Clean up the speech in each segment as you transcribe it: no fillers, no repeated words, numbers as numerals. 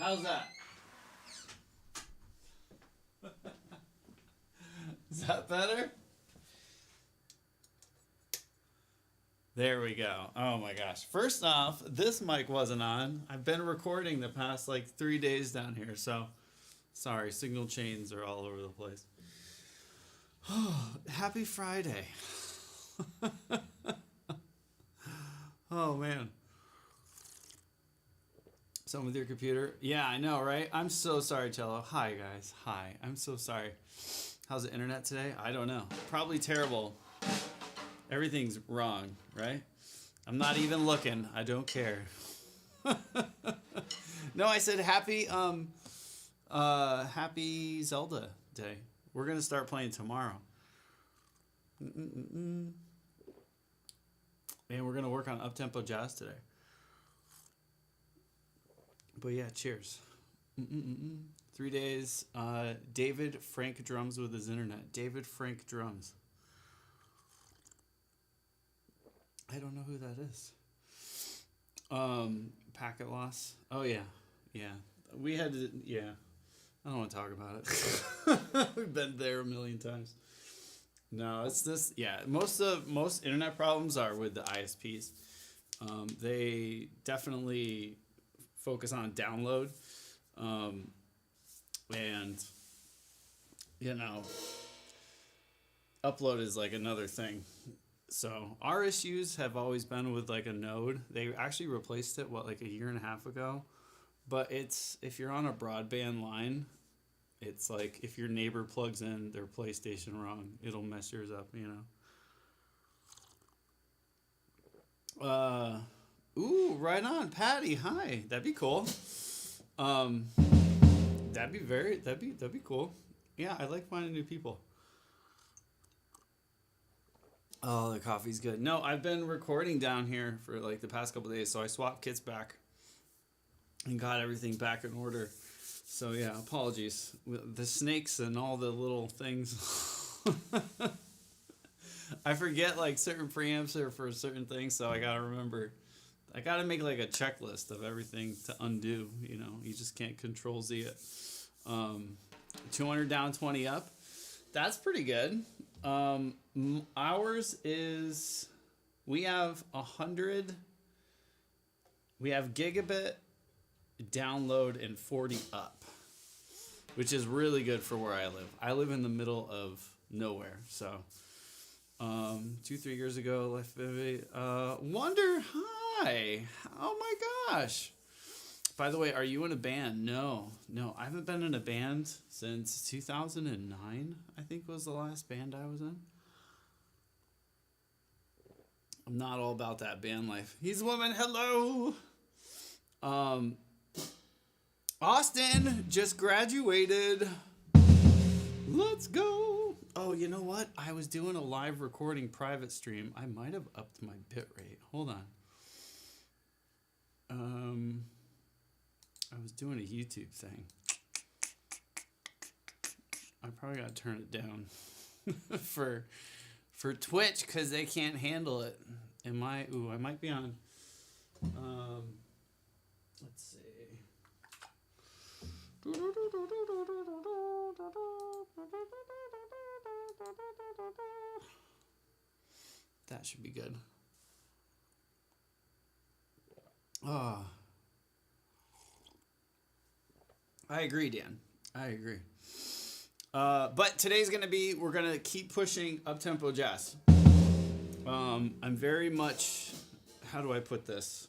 How's that? Is that better? There we go. Oh my gosh. First off, this mic wasn't on. I've been recording the past like 3 days down here, so sorry, signal chains are all over the place. Oh, happy Friday. Oh man. Something with your computer? Yeah, I know, right? I'm so sorry, Cello. Hi guys. Hi. I'm so sorry. How's the internet today? I don't know. Probably terrible. Everything's wrong, right? I'm not even looking. I don't care. No, I said happy happy Zelda day. We're gonna start playing tomorrow. And we're gonna work on Uptempo Jazz today. But yeah, cheers. 3 days. David Frank drums with his internet. David Frank drums. I don't know who that is. Packet loss. Oh yeah, yeah. We had to. Yeah, I don't want to talk about it. We've been there a million times. No, it's this. Yeah, most internet problems are with the ISPs. They definitely focus on download, and you know, upload is like another thing. So our issues have always been with like a node. They actually replaced it like a year and a half ago, but it's if you're on a broadband line, it's like if your neighbor plugs in their PlayStation wrong, it'll mess yours up, you know. Ooh, right on, Patty. Hi, that'd be cool. That'd be cool. Yeah, I like finding new people. Oh, the coffee's good. No, I've been recording down here for like the past couple of days, so I swapped kits back and got everything back in order. So yeah, apologies. The snakes and all the little things. I forget like certain preamps are for certain things, so I gotta remember. I gotta make like a checklist of everything to undo. You know, you just can't control Z it. 200 down, 20 up. That's pretty good. Ours is we have 100. We have gigabit download and 40 up, which is really good for where I live. I live in the middle of nowhere, so 2-3 years ago, left Wonder, hi. Oh my gosh. By the way, are you in a band? No, I haven't been in a band since 2009, I think was the last band I was in. I'm not all about that band life. He's a woman, hello. Austin just graduated. Let's go. Oh, you know what? I was doing a live recording private stream. I might have upped my bit rate. Hold on. I was doing a YouTube thing. I probably gotta turn it down for Twitch because they can't handle it. I might be on. Let's see. That should be good. I agree, Dan. I agree. But today's going to be, we're going to keep pushing Uptempo Jazz. I'm very much, how do I put this?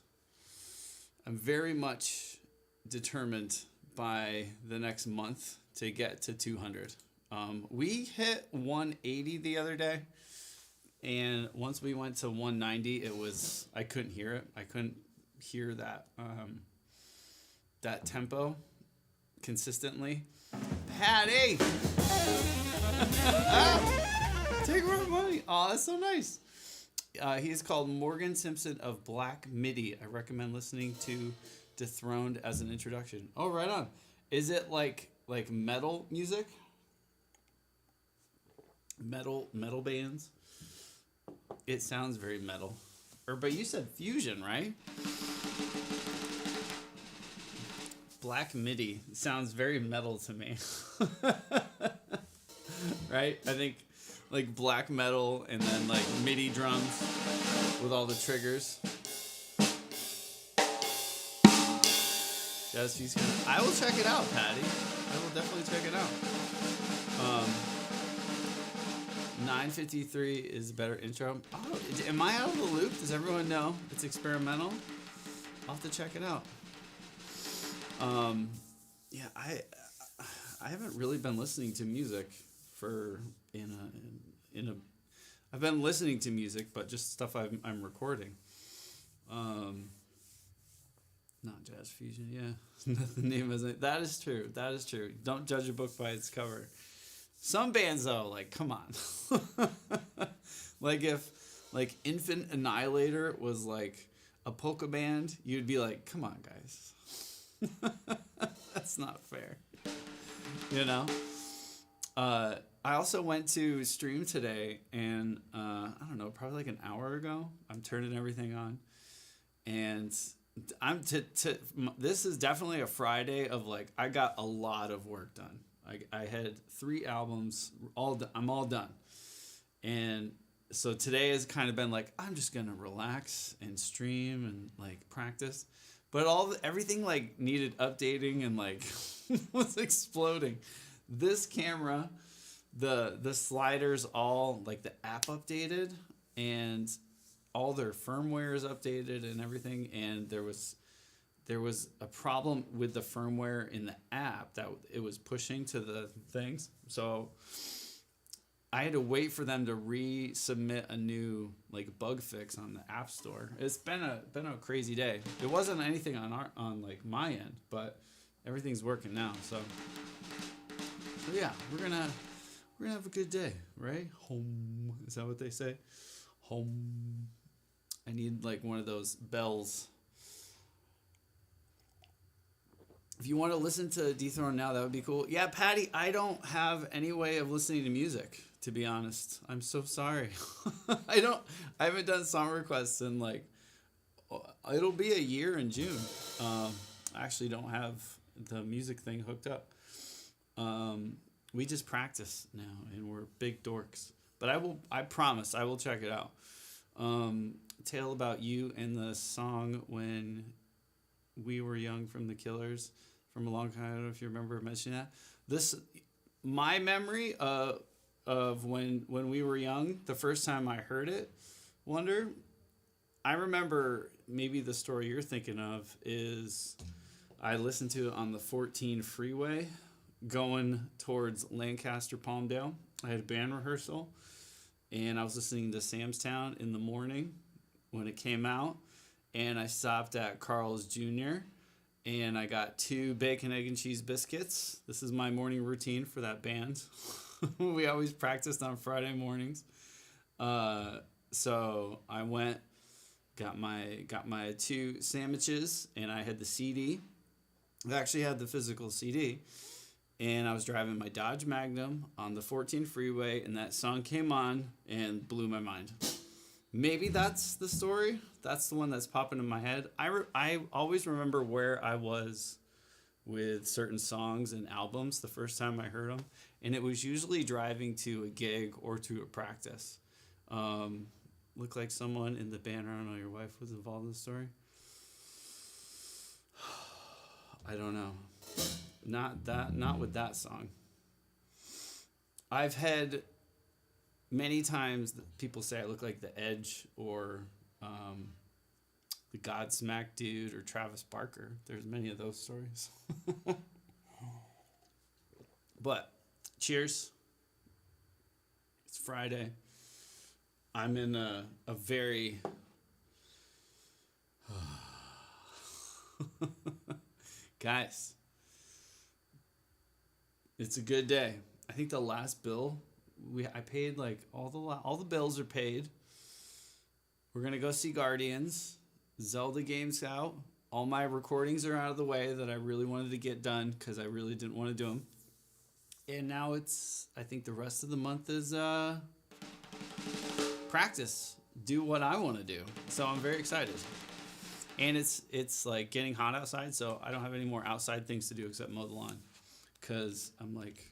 I'm very much determined by the next month to get to 200. We hit 180 the other day. And once we went to 190, I couldn't hear it. I couldn't hear that, that tempo consistently. Patty! Take more money. Oh, that's so nice. He's called Morgan Simpson of Black MIDI. I recommend listening to Dethroned as an introduction. Oh, right on. Is it like metal music? Metal bands? It sounds very metal. But you said fusion, right? Black MIDI sounds very metal to me. Right? I think like black metal and then like MIDI drums with all the triggers. Yes, he's gonna. I will check it out, Patty. I will definitely check it out. 9:53 is a better intro. Oh, am I out of the loop? Does everyone know it's experimental? I'll have to check it out. Yeah, I haven't really been listening to music for I've been listening to music, but just stuff I'm recording. Not jazz fusion, yeah. The name isn't. That is true. That is true. Don't judge a book by its cover. Some bands though, like come on. Like if like Infant Annihilator was like a polka band, you'd be like, come on, guys. That's not fair. You know? I also went to stream today, and I don't know, probably like an hour ago. I'm turning everything on, and this is definitely a Friday of like I got a lot of work done. I had 3 albums, I'm all done, and so today has kind of been like I'm just gonna relax and stream and like practice, but everything like needed updating and like was exploding. This camera, the sliders all like the app updated and all their firmware is updated and everything, and there was a problem with the firmware in the app that it was pushing to the things. So I had to wait for them to resubmit a new like bug fix on the App Store. It's been a crazy day. It wasn't anything on like my end, but everything's working now. So yeah, we're gonna have a good day, right? Home, is that what they say? Home. I need like one of those bells. If you want to listen to Dethrone now, that would be cool. Yeah, Patty, I don't have any way of listening to music, to be honest. I'm so sorry. I haven't done song requests in like, it'll be a year in June. I actually don't have the music thing hooked up. We just practice now, and we're big dorks. But I promise, I will check it out. Tale About You and the song When We Were Young from the Killers from a long time. I don't know if you remember mentioning that. My memory of when we were young, the first time I heard it, Wonder, I remember maybe the story you're thinking of is I listened to it on the 14 freeway going towards Lancaster, Palmdale. I had a band rehearsal, and I was listening to Sam's Town in the morning when it came out, and I stopped at Carl's Jr., and I got 2 bacon, egg, and cheese biscuits. This is my morning routine for that band. We always practiced on Friday mornings. So I went, got my 2 sandwiches, and I had the CD. I actually had the physical CD. And I was driving my Dodge Magnum on the 14 freeway, and that song came on and blew my mind. Maybe that's the story. That's the one that's popping in my head. I always remember where I was with certain songs and albums the first time I heard them, and it was usually driving to a gig or to a practice. Looked like someone in the band, I don't know, your wife was involved in the story? I don't know. Not with that song. I've had many times that people say I look like The Edge or the Godsmack dude or Travis Barker. There's many of those stories. But cheers. It's Friday. I'm in a very guys, it's a good day. I think the last bill I paid, like all the bills are paid. We're gonna go see Guardians. Zelda game's out. All my recordings are out of the way that I really wanted to get done because I really didn't want to do them. And now I think the rest of the month is practice. Do what I want to do. So I'm very excited. And it's like getting hot outside, so I don't have any more outside things to do except mow the lawn. Because I'm like,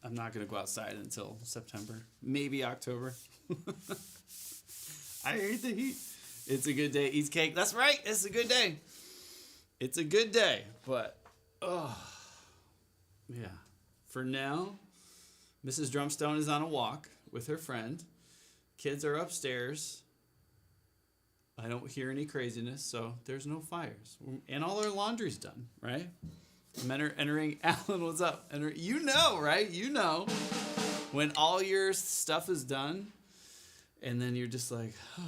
I'm not going to go outside until September, maybe October. I hate the heat. It's a good day. Eats cake. That's right. It's a good day. It's a good day. But, oh, yeah. For now, Mrs. Drumstone is on a walk with her friend. Kids are upstairs. I don't hear any craziness, so there's no fires. And all our laundry's done, right? I'm entering. Alan, what's up? You know, right? You know. When all your stuff is done, and then you're just like, oh,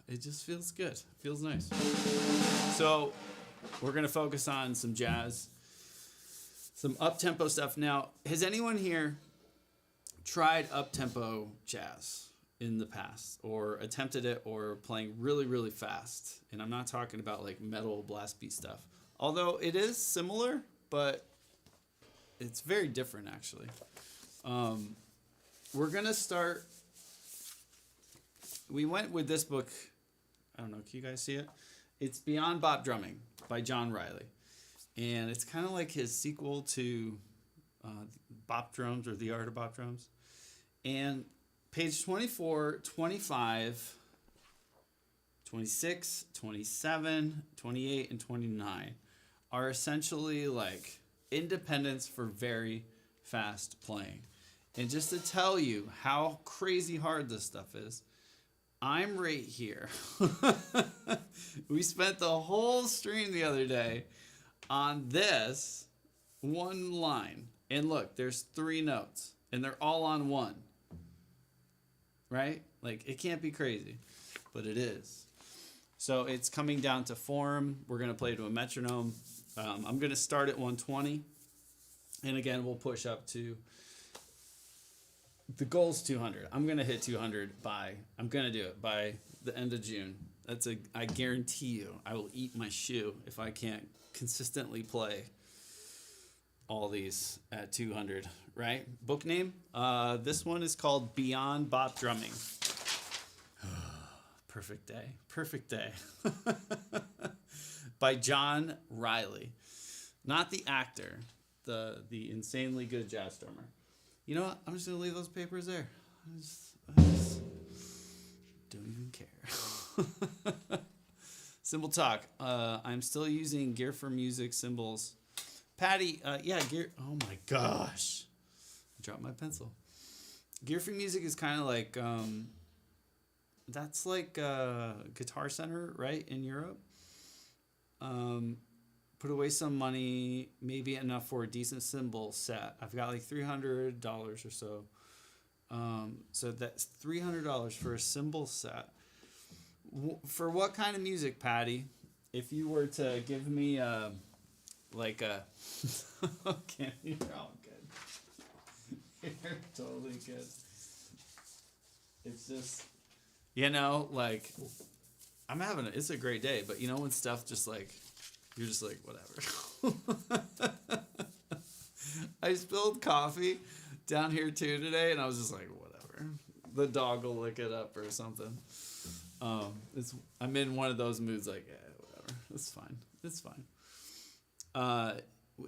it just feels good. It feels nice. So we're going to focus on some jazz, some up-tempo stuff. Now, has anyone here tried up-tempo jazz in the past, or attempted it, or playing really, really fast? And I'm not talking about like metal blast beat stuff. Although it is similar, but it's very different, actually. We're going to start. We went with this book. I don't know. Can you guys see it? It's Beyond Bop Drumming by John Riley. And it's kind of like his sequel to Bop Drums, or The Art of Bop Drums. And page 24, 25, 26, 27, 28, and 29 are essentially like independents for very fast playing. And just to tell you how crazy hard this stuff is, I'm right here. We spent the whole stream the other day on this one line. And look, there's 3 notes, and they're all on one. Right? Like, it can't be crazy, but it is. So it's coming down to form. We're going to play to a metronome. I'm going to start at 120. And again, we'll push up to, the goal's 200. I'm going to hit 200 I'm going to do it by the end of June. I guarantee you, I will eat my shoe if I can't consistently play all these at 200, right? Book name? This one is called Beyond Bop Drumming. Perfect day. Perfect day. By John Riley. Not the actor, the insanely good jazz drummer. You know what? I'm just going to leave those papers there. I just don't even care. Cymbal talk. I'm still using Gear for Music cymbals. Patty, yeah, Gear. Oh my gosh. I dropped my pencil. Gear for Music is kind of like, that's like Guitar Center, right, in Europe. Put away some money, maybe enough for a decent cymbal set. I've got like $300 or so. So that's $300 for a cymbal set. For what kind of music, Patty? If you were to give me like a okay, you're all good. You're totally good. It's just, like, it's a great day, but when stuff just like, you're just like, whatever. I spilled coffee down here too today, and I was just like, whatever. The dog will lick it up or something. I'm in one of those moods, like, whatever. It's fine. It's fine.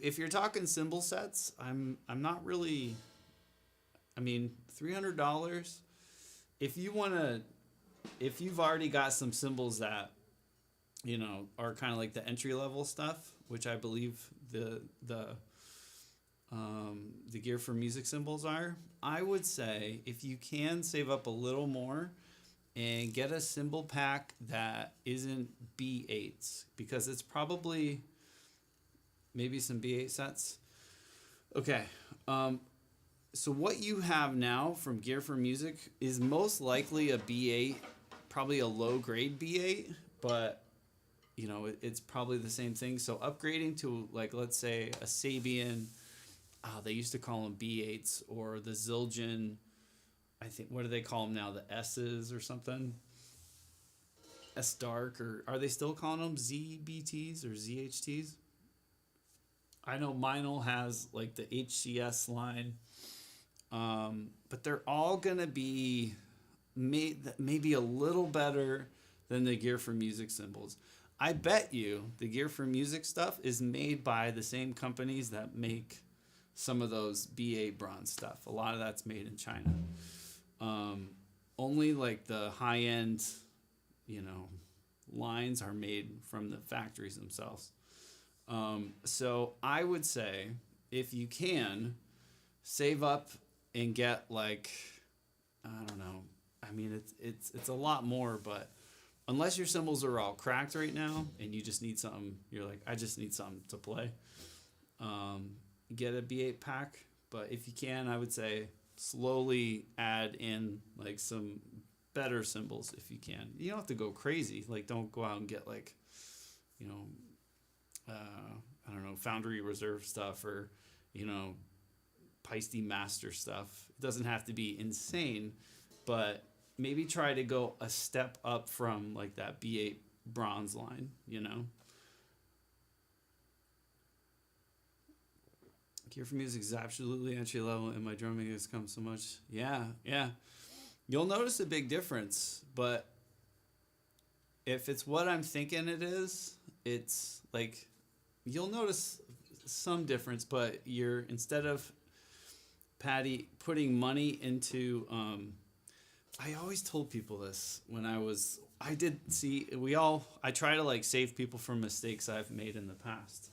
If you're talking cymbal sets, I'm not really. I mean, $300. If you've already got some cymbals that, are kind of like the entry level stuff, which I believe the Gear for Music cymbals are, I would say if you can save up a little more and get a cymbal pack that isn't B8s, because it's probably maybe some B8 sets. Okay. So what you have now from Gear for Music is most likely a B8, probably a low grade B8, but it's probably the same thing. So upgrading to, like, let's say a Sabian, they used to call them B8s, or the Zildjian, I think, what do they call them now? The S's or something? S Dark, or are they still calling them ZBTs or ZHTs? I know Meinl has like the HCS line, but they're all gonna be maybe a little better than the Gear for Music cymbals. I bet you the Gear for Music stuff is made by the same companies that make some of those BA bronze stuff. A lot of that's made in China. Only like the high end, you know, lines are made from the factories themselves. So I would say if you can save up and get like, I don't know. I mean, it's a lot more, but unless your cymbals are all cracked right now and you just need something, you're like, I just need something to play. Get a B8 pack, but if you can, I would say slowly add in like some better cymbals if you can. You don't have to go crazy. Like, don't go out and get like, you know, I don't know, Foundry Reserve stuff or, you know, Peisty Master stuff. It doesn't have to be insane, but maybe try to go a step up from like that B8 bronze line, you know? Gear for Music is absolutely entry level, and my drumming has come so much. Yeah. You'll notice a big difference, but if it's what I'm thinking it is, it's like you'll notice some difference, but you're instead of Patty putting money into I always told people this when I try to like save people from mistakes I've made in the past.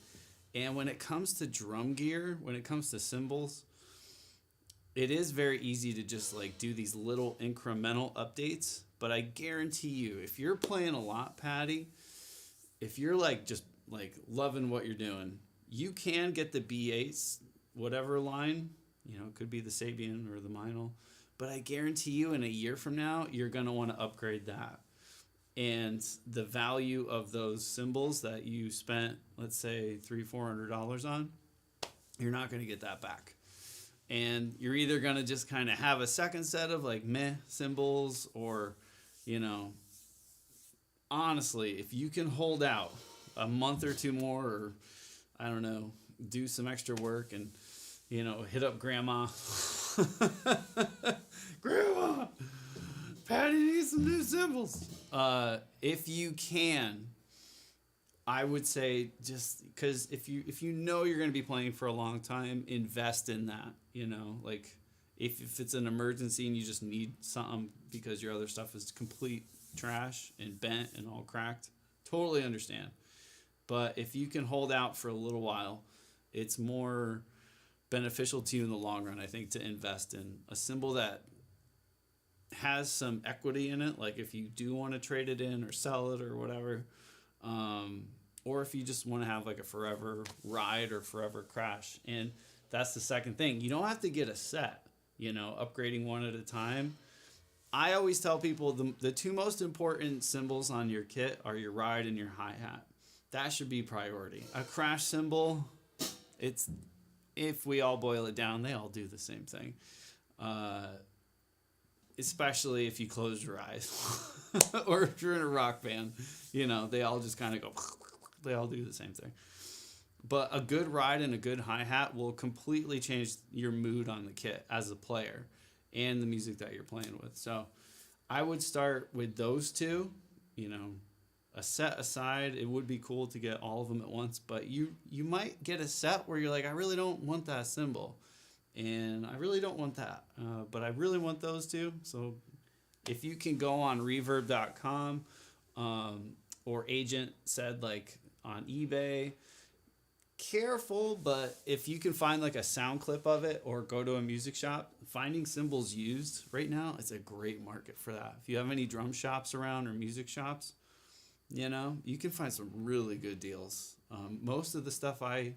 And when it comes to drum gear, when it comes to cymbals, it is very easy to just like do these little incremental updates. But I guarantee you, if you're playing a lot, Patty, if you're like just like loving what you're doing, you can get the B8s, whatever line, you know, it could be the Sabian or the Meinl. But I guarantee you in a year from now, you're going to want to upgrade that. And the value of those cymbals that you spent, let's say $300-400 on, you're not going to get that back. And you're either going to just kind of have a second set of like meh cymbals, or, you know, honestly, if you can hold out a month or two more, or I don't know, do some extra work and, you know, hit up grandma. Grandma, Patty needs some new cymbals. If you can, I would say just because if you know you're going to be playing for a long time, invest in that. You know, like if it's an emergency and you just need something because your other stuff is complete trash and bent and all cracked, totally understand. But if you can hold out for a little while, it's more beneficial to you in the long run, I think, to invest in a cymbal that has some equity in it. Like if you do want to trade it in or sell it or whatever, or if you just want to have like a forever ride or forever crash. And that's the second thing. You don't have to get a set, you know, upgrading one at a time. I always tell people the two most important cymbals on your kit are your ride and your hi-hat. That should be priority. A crash cymbal, if we all boil it down, they all do the same thing. Especially if you close your eyes or if you're in a rock band, you know, they all just kind of go, they all do the same thing. But a good ride and a good hi-hat will completely change your mood on the kit as a player and the music that you're playing with. So I would start with those two, you know, a set aside. It would be cool to get all of them at once, but you might get a set where you're like, I really don't want that cymbal. And I really don't want that, but I really want those two. So if you can go on reverb.com or Agent said like on eBay, careful, but if you can find like a sound clip of it or go to a music shop, finding cymbals used right now, it's a great market for that. If you have any drum shops around or music shops, you know, you can find some really good deals. Most of the stuff I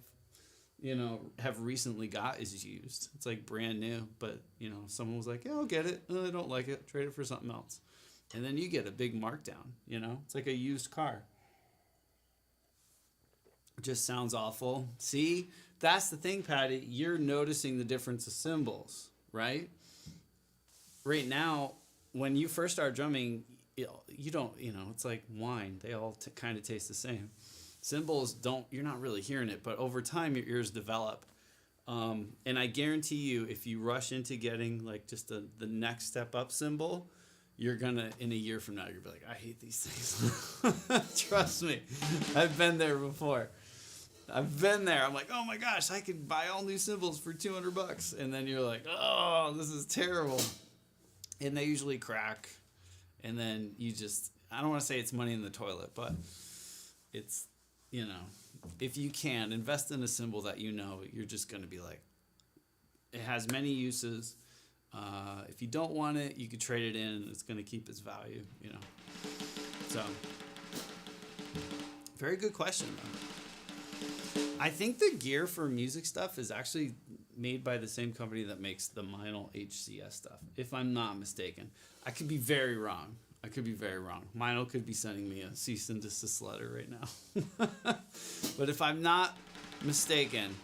have recently got is used. It's like brand new, but, you know, someone was like, yeah, I'll get it. I don't like it. Trade it for something else. And then you get a big markdown, you know? It's like a used car. It just sounds awful. See, that's the thing, Patty. You're noticing the difference of cymbals, right? Right now, when you first start drumming, you don't, you know, it's like wine. They all kind of taste the same. Cymbals you're not really hearing it, but over time your ears develop. And I guarantee you, if you rush into getting like just the next step up cymbal, you're gonna, in a year from now, you're gonna be like, I hate these things. Trust me, I've been there before. I've been there. I'm like, oh my gosh, I could buy all new cymbals for $200, and then you're like, oh, this is terrible. And they usually crack, and then you just, I don't want to say it's money in the toilet, but it's, you know, if you can invest in a cymbal that you know, you're just gonna be like, it has many uses. If you don't want it, you could trade it in. It's going to keep its value, you know. So, very good question, though. I think the gear for music stuff is actually made by the same company that makes the Meinl HCS stuff, if I'm not mistaken. I could be very wrong. Meinl could be sending me a cease and desist letter right now. But if I'm not mistaken,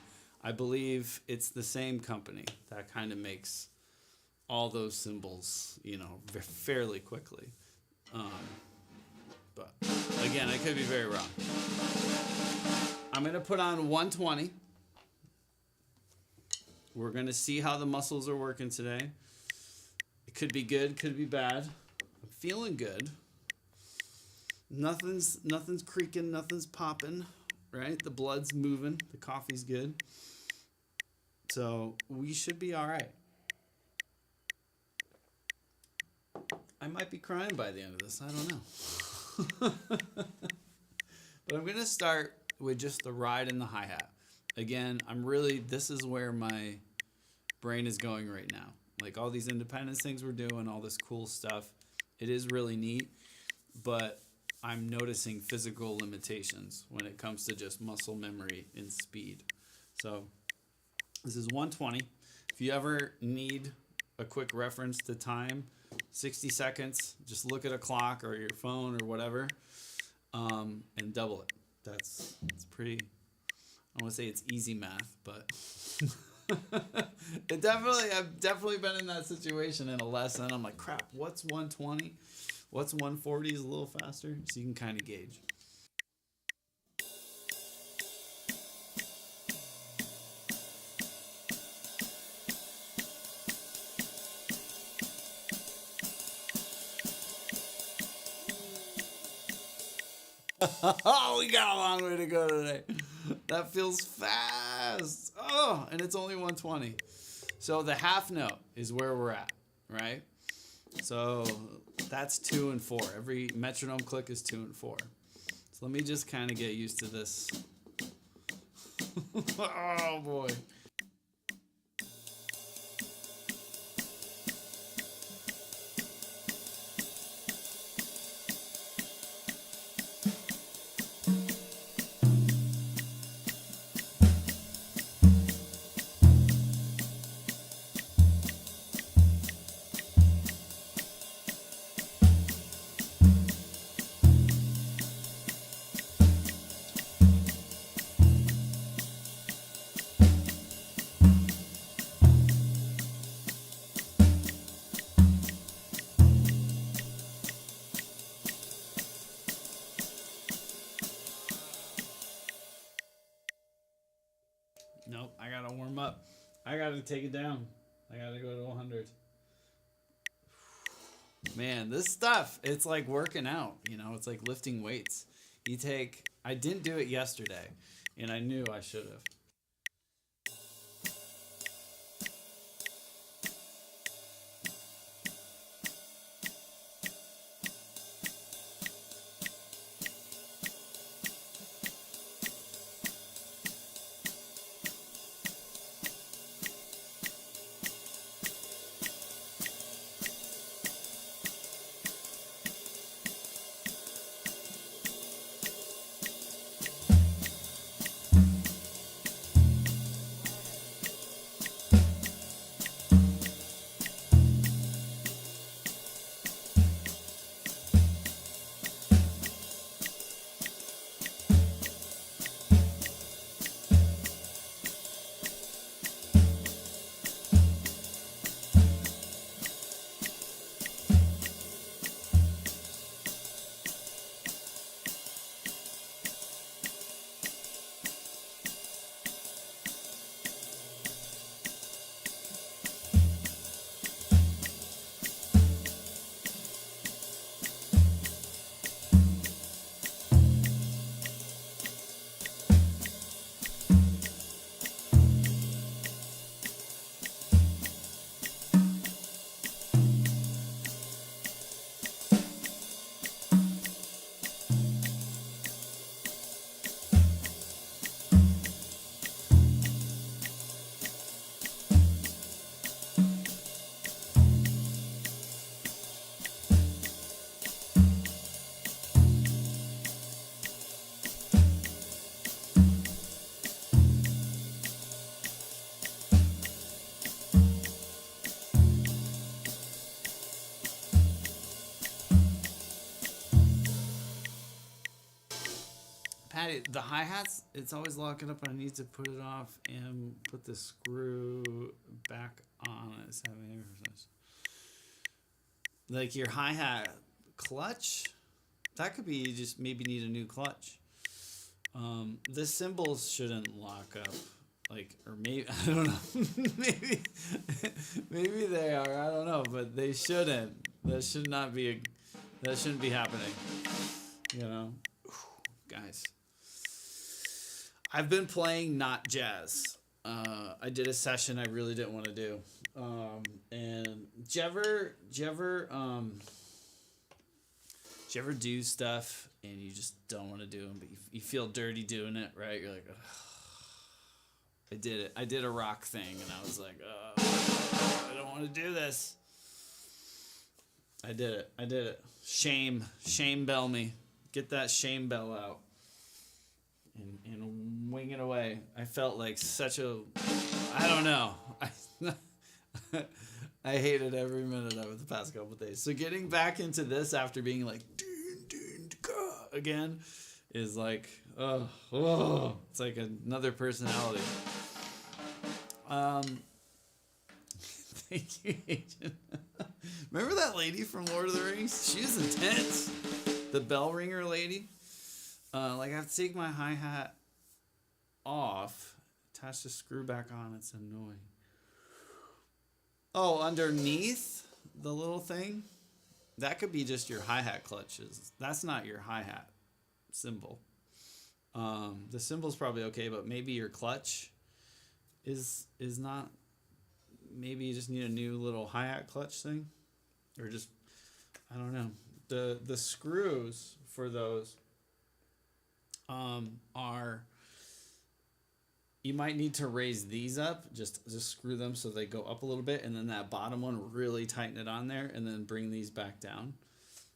I believe it's the same company that kind of makes all those cymbals, you know, fairly quickly. But again, I could be very wrong. I'm going to put on 120. We're going to see how the muscles are working today. It could be good, could be bad. I'm feeling good. Nothing's creaking, nothing's popping, right? The blood's moving, the coffee's good. So we should be all right. I might be crying by the end of this. I don't know. But I'm going to start with just the ride and the hi-hat. Again, this is where my brain is going right now. Like all these independence things we're doing, all this cool stuff. It is really neat, but I'm noticing physical limitations when it comes to just muscle memory and speed. So this is 120. If you ever need a quick reference to time, 60 seconds, just look at a clock or your phone or whatever, and double it. It's pretty, I want to say it's easy math, but I've definitely been in that situation in a lesson. I'm like, crap, what's 120? What's 140 is a little faster? So you can kind of gauge. Oh, we got a long way to go today. That feels fast. Oh, and it's only 120. So the half note is where we're at, right? So that's 2 and 4. Every metronome click is 2 and 4. So let me just kind of get used to this. Oh boy. Nope, I gotta warm up. I gotta take it down. I gotta go to 100. Man, this stuff, it's like working out, you know, it's like lifting weights. I didn't do it yesterday, and I knew I should have. Patty, the hi-hats, it's always locking up. I need to put it off and put the screw back on. It's having like your hi-hat clutch, that could be you just maybe need a new clutch. The cymbals shouldn't lock up. Like, or maybe, I don't know. maybe they are. I don't know, but they shouldn't. That shouldn't be happening. You know, guys. I've been playing not jazz. I did a session I really didn't want to do. And do you ever do stuff and you just don't want to do them, but you feel dirty doing it, right? You're like, ugh. I did it. I did a rock thing, and I was like, I don't want to do this. I did it. Shame bell me. Get that shame bell out. And wing it away. I felt like such a, I don't know. I hated every minute of it the past couple of days. So getting back into this after being like, again, is like, it's like another personality. Thank you, Agent. Remember that lady from Lord of the Rings? She was intense. The bell ringer lady. Like I have to take my hi-hat off, attach the screw back on. It's annoying. Oh, underneath the little thing, that could be just your hi-hat clutches. That's not your hi-hat cymbal. The cymbal's probably okay, but maybe your clutch is not. Maybe you just need a new little hi-hat clutch thing, or just, I don't know. The screws for those are, you might need to raise these up, just screw them so they go up a little bit, and then that bottom one really tighten it on there, and then bring these back down.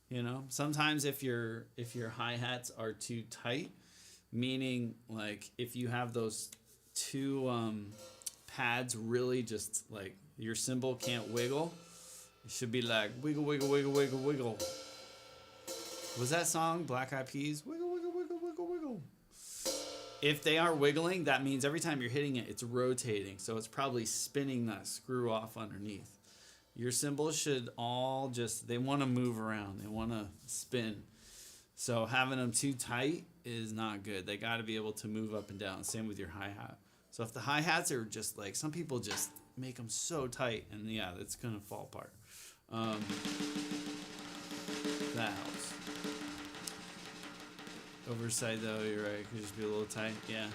You know, sometimes if your hi-hats are too tight, meaning like if you have those two pads really just like your cymbal can't wiggle, it should be like wiggle, wiggle, wiggle, wiggle, wiggle. Was that song Black Eyed Peas? Wiggle, wiggle, wiggle, wiggle, wiggle. If they aren't wiggling, that means every time you're hitting it, it's rotating. So it's probably spinning that screw off underneath. Your cymbals should all just, they want to move around. They want to spin. So having them too tight is not good. They got to be able to move up and down. Same with your hi-hat. So if the hi-hats are just like, some people just make them so tight, and yeah, it's going to fall apart. That helps. Oversight though, you're right. It could just be a little tight. Yeah.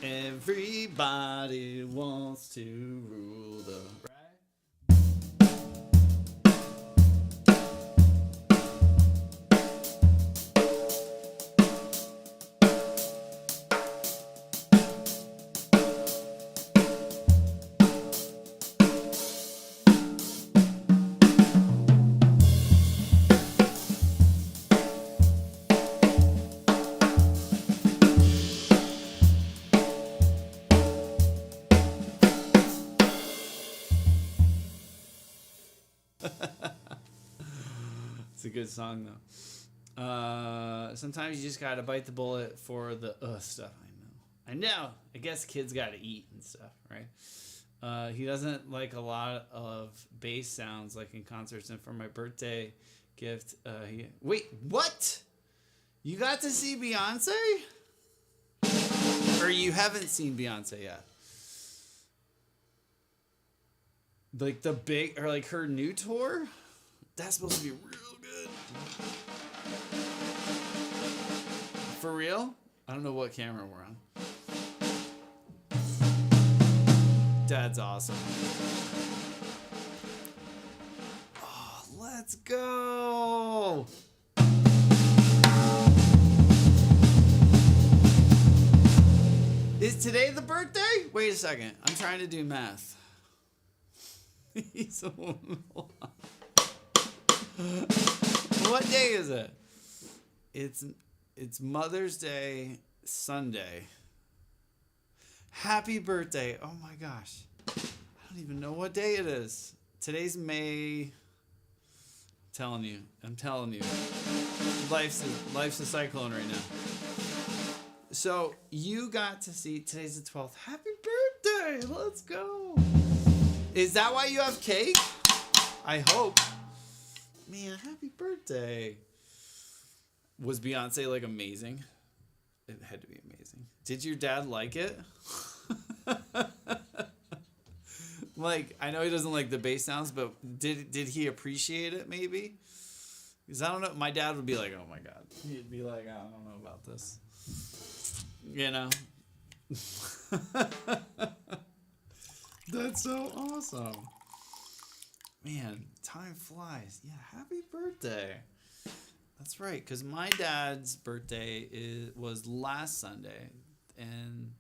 Everybody wants to rule the right. It's a good song though. Sometimes you just gotta bite the bullet for the stuff. I know. I guess kids gotta eat and stuff, right? He doesn't like a lot of bass sounds like in concerts. And for my birthday gift, wait, what? You got to see Beyonce? Or you haven't seen Beyonce yet? Like the big, or like her new tour? That's supposed to be real good. For real? I don't know what camera we're on. Dad's awesome. Oh, let's go. Is today the birthday? Wait a second. I'm trying to do math. He's a woman. What day is it? It's Mother's Day Sunday. Happy birthday. Oh my gosh. I don't even know what day it is. Today's May. I'm telling you. Life's a cyclone right now. So you got to see, today's the 12th. Happy birthday. Let's go. Is that why you have cake? I hope. Man, happy birthday. Was Beyonce like amazing? It had to be amazing. Did your dad like it? Like, I know he doesn't like the bass sounds, but did he appreciate it maybe? Because I don't know. My dad would be like, oh my God. He'd be like, I don't know about this. You know? That's so awesome. Man, time flies. Yeah, happy birthday. That's right, because my dad's birthday was last Sunday, and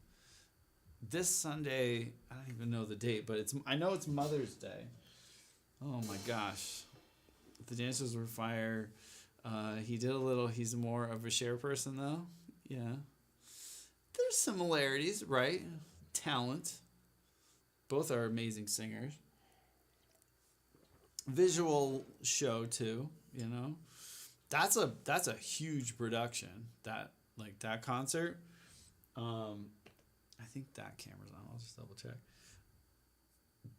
this Sunday, I don't even know the date, but I know it's Mother's Day. Oh my gosh. The dancers were fire. He did a little, he's more of a share person though. Yeah. There's similarities, right? Talent. Both are amazing singers. Visual show too, you know. That's a huge production. That concert. I think that camera's on. I'll just double check.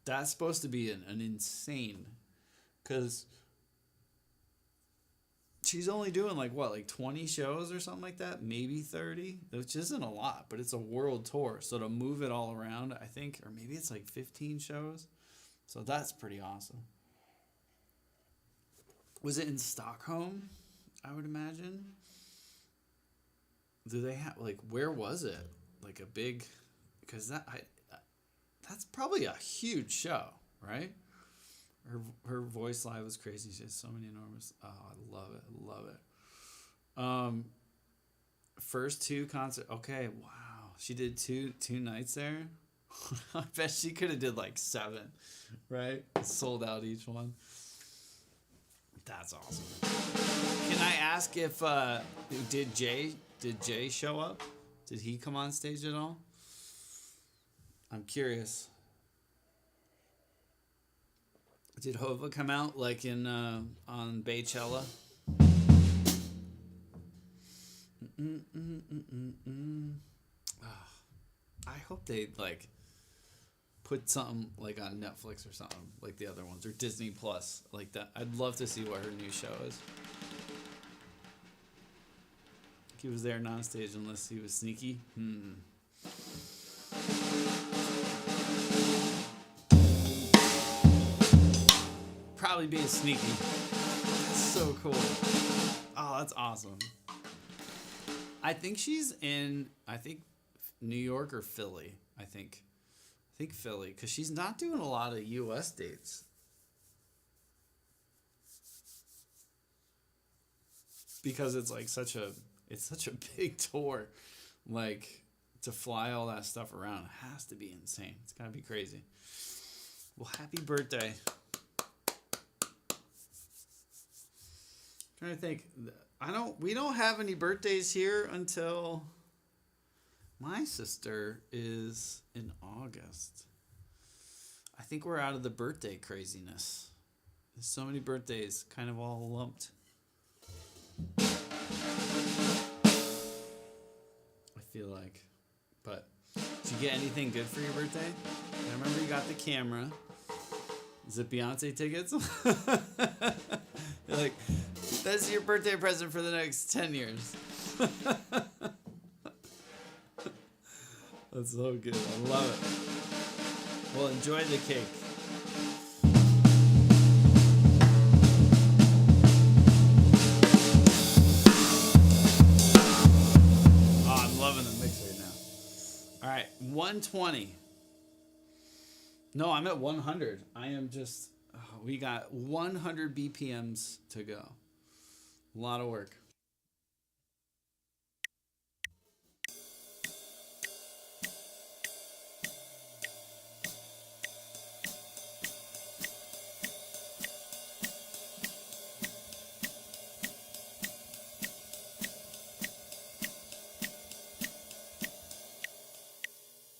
That's supposed to be an insane, because she's only doing like 20 shows or something like that, maybe 30, which isn't a lot, but it's a world tour. So to move it all around, I think, or maybe it's like 15 shows. So that's pretty awesome. Was it in Stockholm? I would imagine. Do they have where was it? Like a big, because that's probably a huge show, right? Her voice live was crazy. She has so many enormous. Oh, I love it. First two concert. Okay, wow. She did two nights there. I bet she could have did 7, right? Sold out each one. That's awesome. Can I ask if did Jay show up? Did he come on stage at all? I'm curious. Did Hova come out in on Baychella? I hope they put something on Netflix or something like the other ones, or Disney Plus like that. I'd love to see what her new show is. He was there non stage unless he was sneaky. Probably being sneaky. That's so cool. Oh, that's awesome. I think she's in New York or Philly. I think Philly, because she's not doing a lot of US dates. Because it's such a big tour. To fly all that stuff around has to be insane. It's gotta be crazy. Well, happy birthday. I'm trying to think. We don't have any birthdays here until my sister is in August. I think we're out of the birthday craziness. There's so many birthdays kind of all lumped. I feel like. But did you get anything good for your birthday? I remember you got the camera. Is it Beyonce tickets? You're like, that's your birthday present for the next 10 years. That's so good. I love it. Well, enjoy the cake. Oh, I'm loving the mix right now. All right, 120. No, I'm at 100. I am just, we got 100 BPMs to go. A lot of work.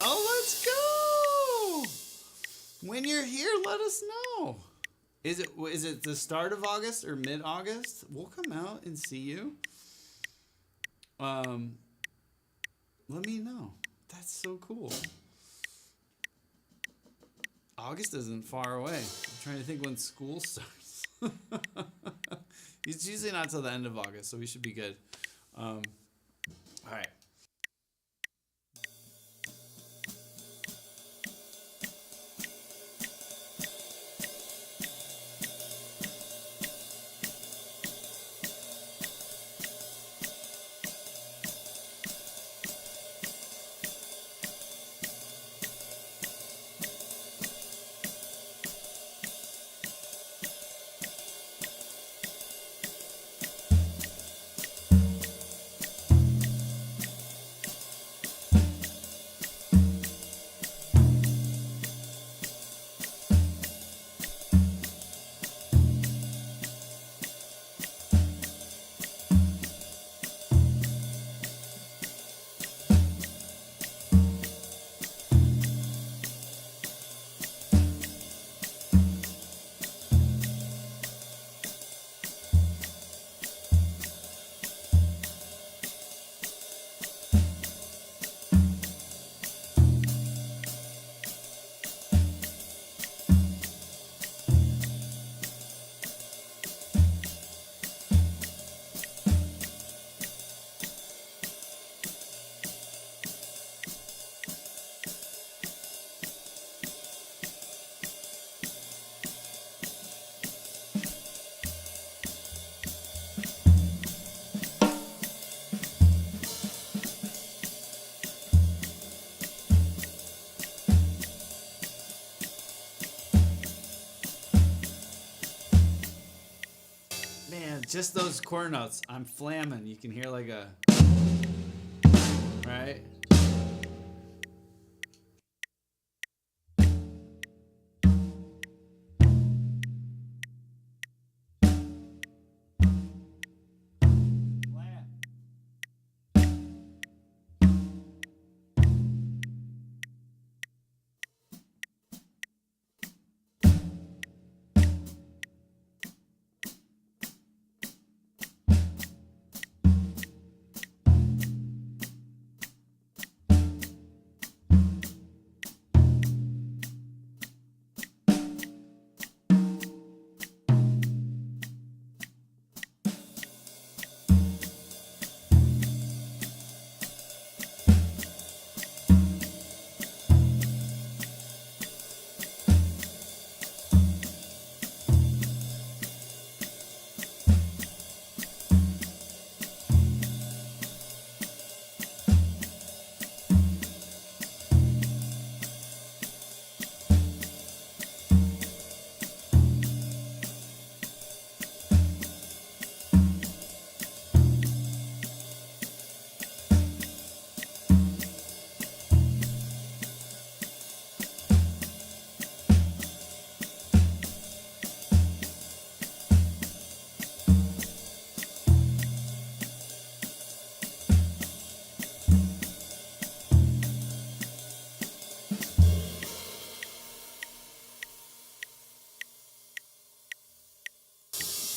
Oh, let's go! When you're here, let us know. Is it the start of August or mid-August? We'll come out and see you. let me know. That's so cool. August isn't far away. I'm trying to think when school starts. It's usually not till the end of August, so we should be good. All right. Man, just those core notes. I'm flamming. You can hear like a, right?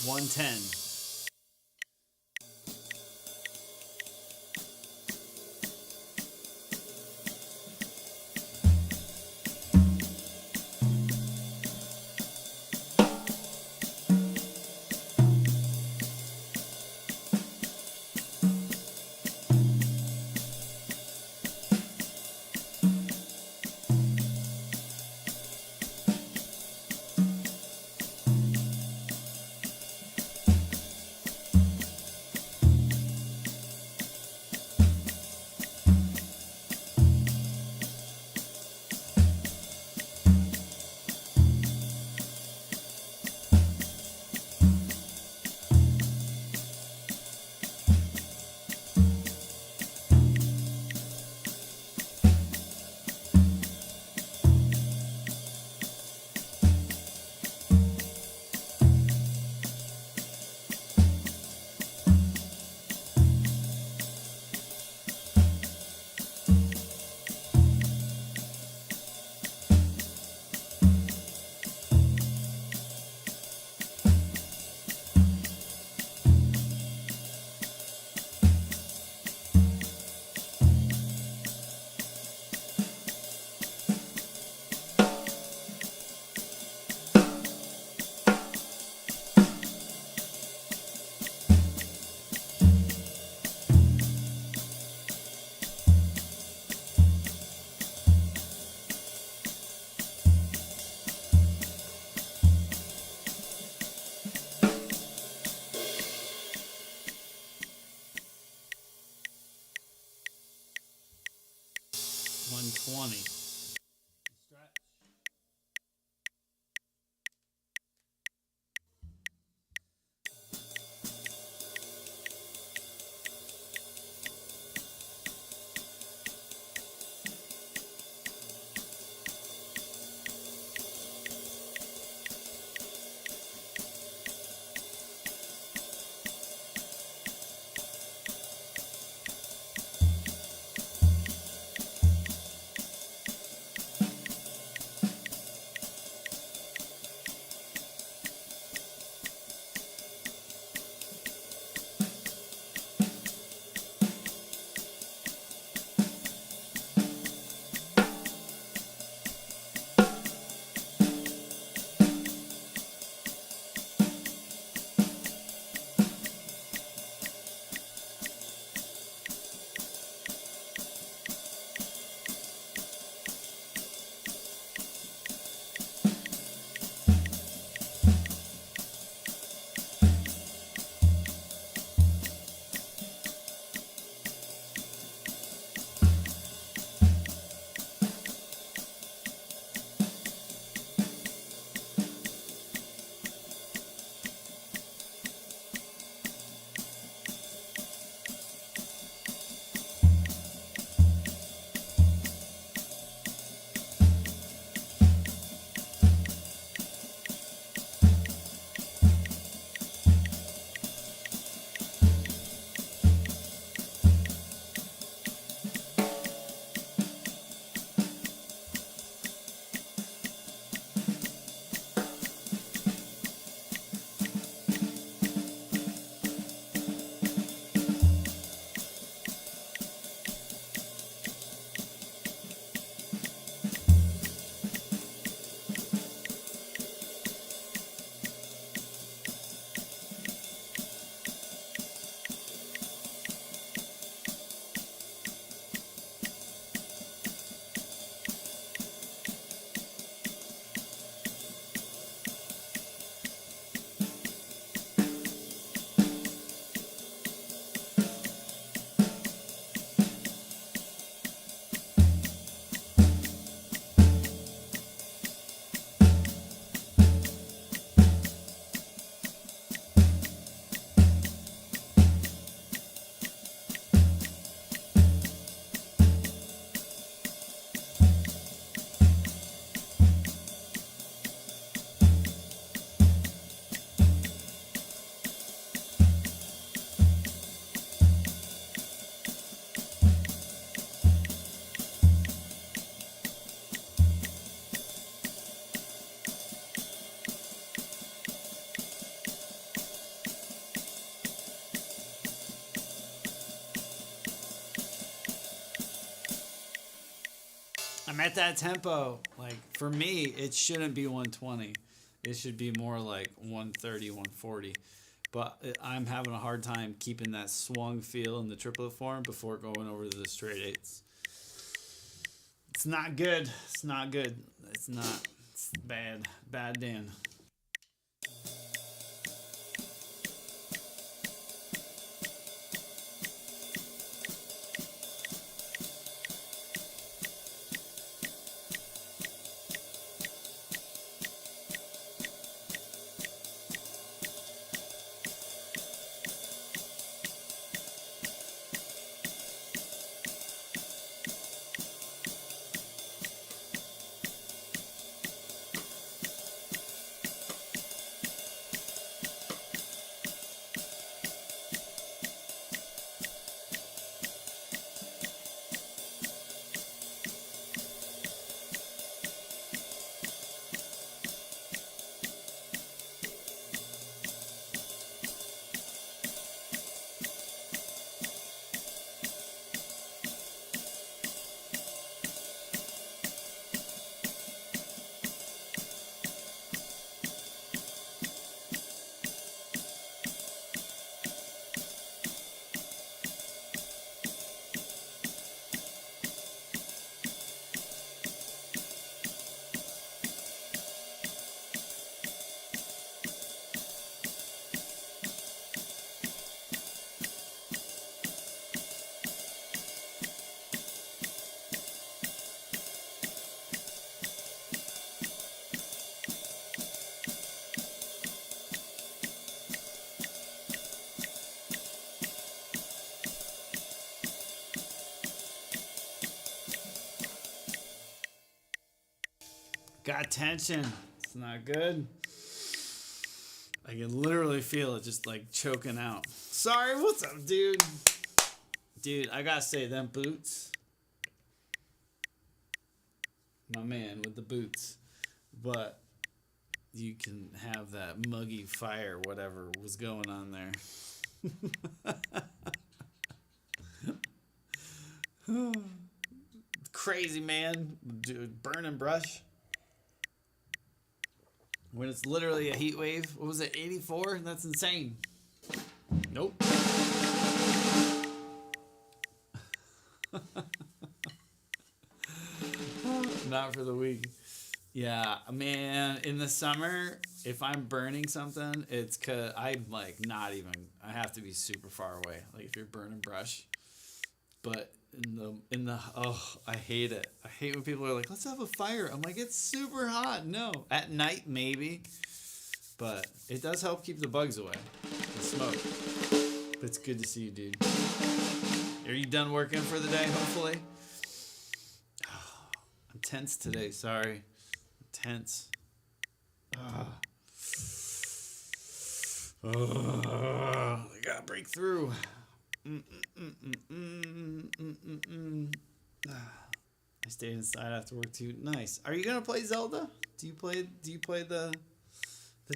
One ten. 120. Stretch. I'm at that tempo. Like for me, it shouldn't be 120. It should be more like 130, 140. But I'm having a hard time keeping that swung feel in the triplet form before going over to the straight eights. It's not good. It's not good. It's not. It's bad. Bad, Dan. Got tension. It's not good. I can literally feel it just like choking out. Sorry, what's up, dude? Dude, I gotta say, them boots. My man with the boots. But you can have that muggy fire, whatever was going on there. Crazy, man. Dude, burn and brush. When it's literally a heat wave. What was it, 84? That's insane. Nope. Not for the week. Yeah, man, in the summer, if I'm burning something, it's cause I'm like not even, I have to be super far away. Like if you're burning brush. But oh, I hate it. I hate when people are like, let's have a fire. I'm like, it's super hot. No, at night maybe, but it does help keep the bugs away, the smoke. But it's good to see you, dude. Are you done working for the day, hopefully? I'm tense today, sorry. I'm tense. I gotta break through. I stayed inside after work too. Nice. Are you gonna play Zelda? Do you play the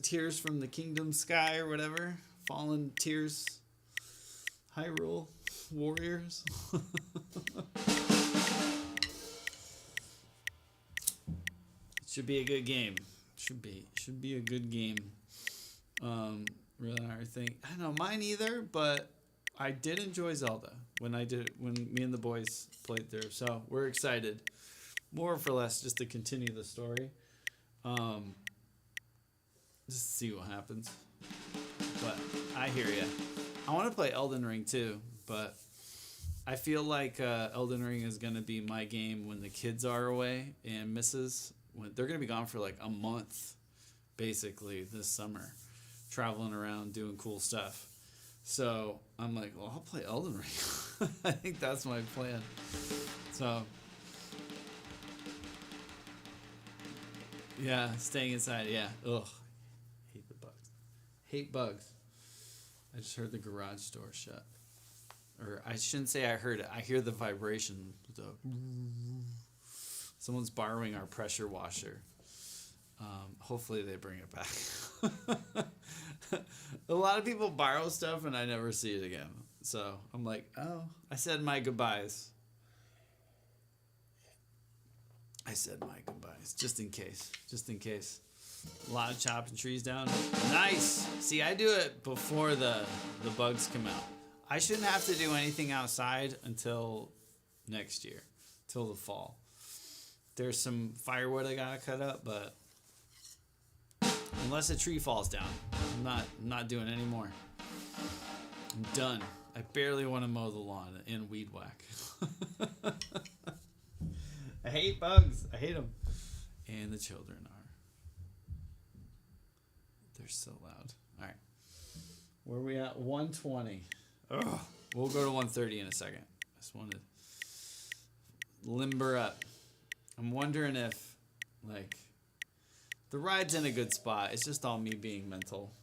Tears from the Kingdom Sky or whatever? Fallen Tears, Hyrule Warriors. Should be a good game. Should be a good game. Really hard thing. I don't know mine either, but I did enjoy Zelda when me and the boys played through. So we're excited, more or less, just to continue the story. Just to see what happens. But I hear ya. I want to play Elden Ring too, but I feel like Elden Ring is gonna be my game when the kids are away and Mrs. When they're gonna be gone for like a month, basically this summer, traveling around doing cool stuff. So I'm like, well, I'll play Elden Ring. I think that's my plan. So yeah, staying inside. Yeah. Ugh. Hate the bugs. Hate bugs. I just heard the garage door shut. Or I shouldn't say I heard it. I hear the vibration. Someone's borrowing our pressure washer. Hopefully they bring it back. A lot of people borrow stuff and I never see it again. So I'm like, oh, I said my goodbyes. Just in case. A lot of chopping trees down. Nice. See, I do it before the bugs come out. I shouldn't have to do anything outside until next year, till the fall. There's some firewood I gotta cut up, but unless a tree falls down, I'm not doing any more. I'm done. I barely want to mow the lawn and weed whack. I hate bugs. I hate them. And the children are. They're so loud. All right. Where are we at? 120. Ugh. We'll go to 130 in a second. I just want to limber up. I'm wondering if, like, the ride's in a good spot. It's just all me being mental.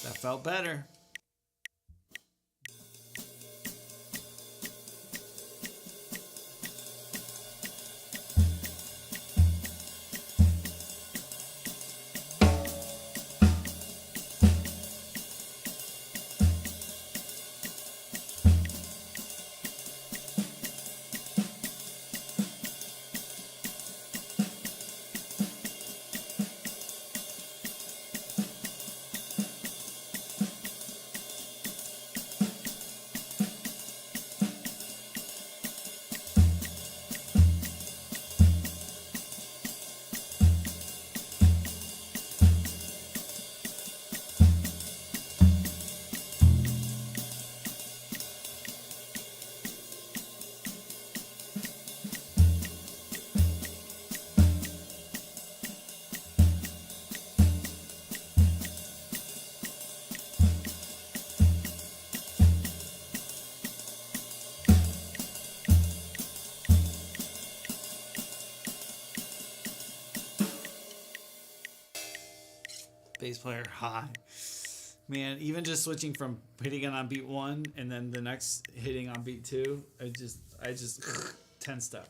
That felt better. Bass player high. Man, even just switching from hitting it on beat 1 and then the next hitting on beat 2, I just 10 step.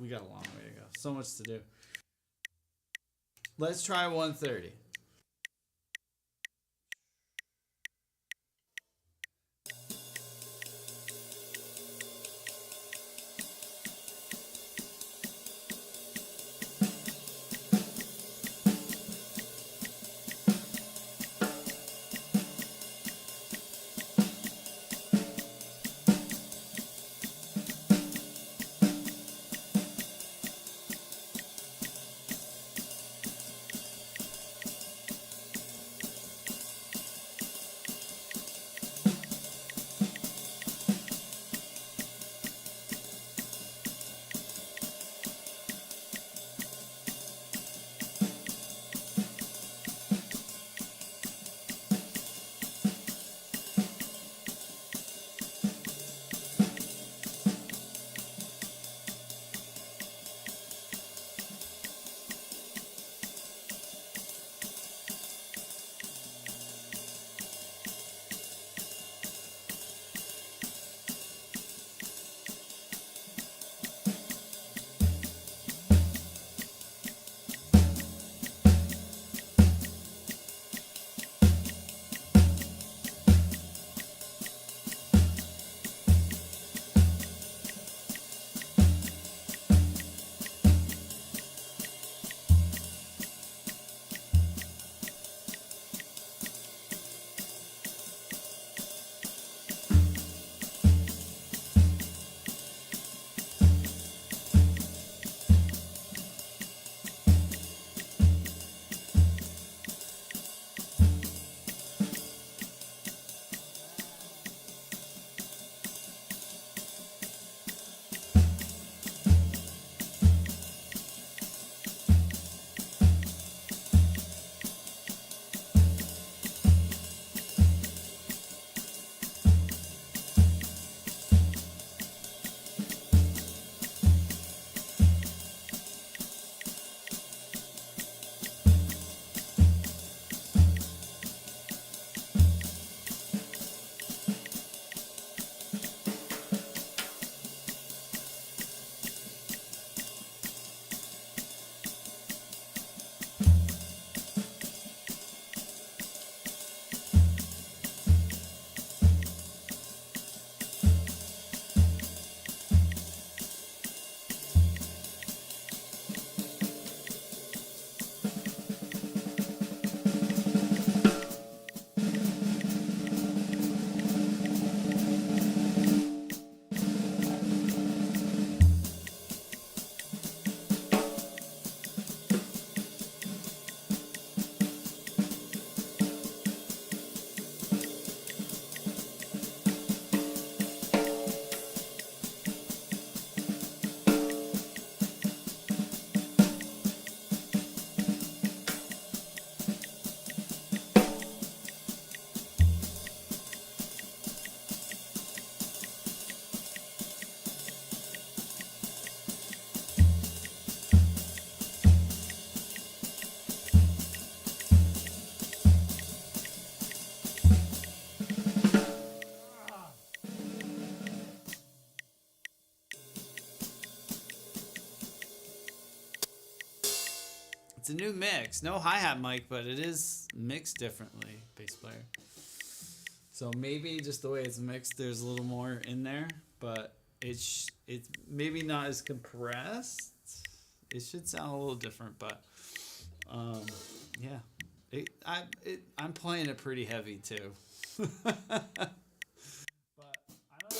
We got a long way to go. So much to do. Let's try 130. It's a new mix. No hi-hat mic, but it is mixed differently, bass player. So maybe just the way it's mixed, there's a little more in there, but it's maybe not as compressed. It should sound a little different, but yeah. I'm playing it pretty heavy too. But I don't know.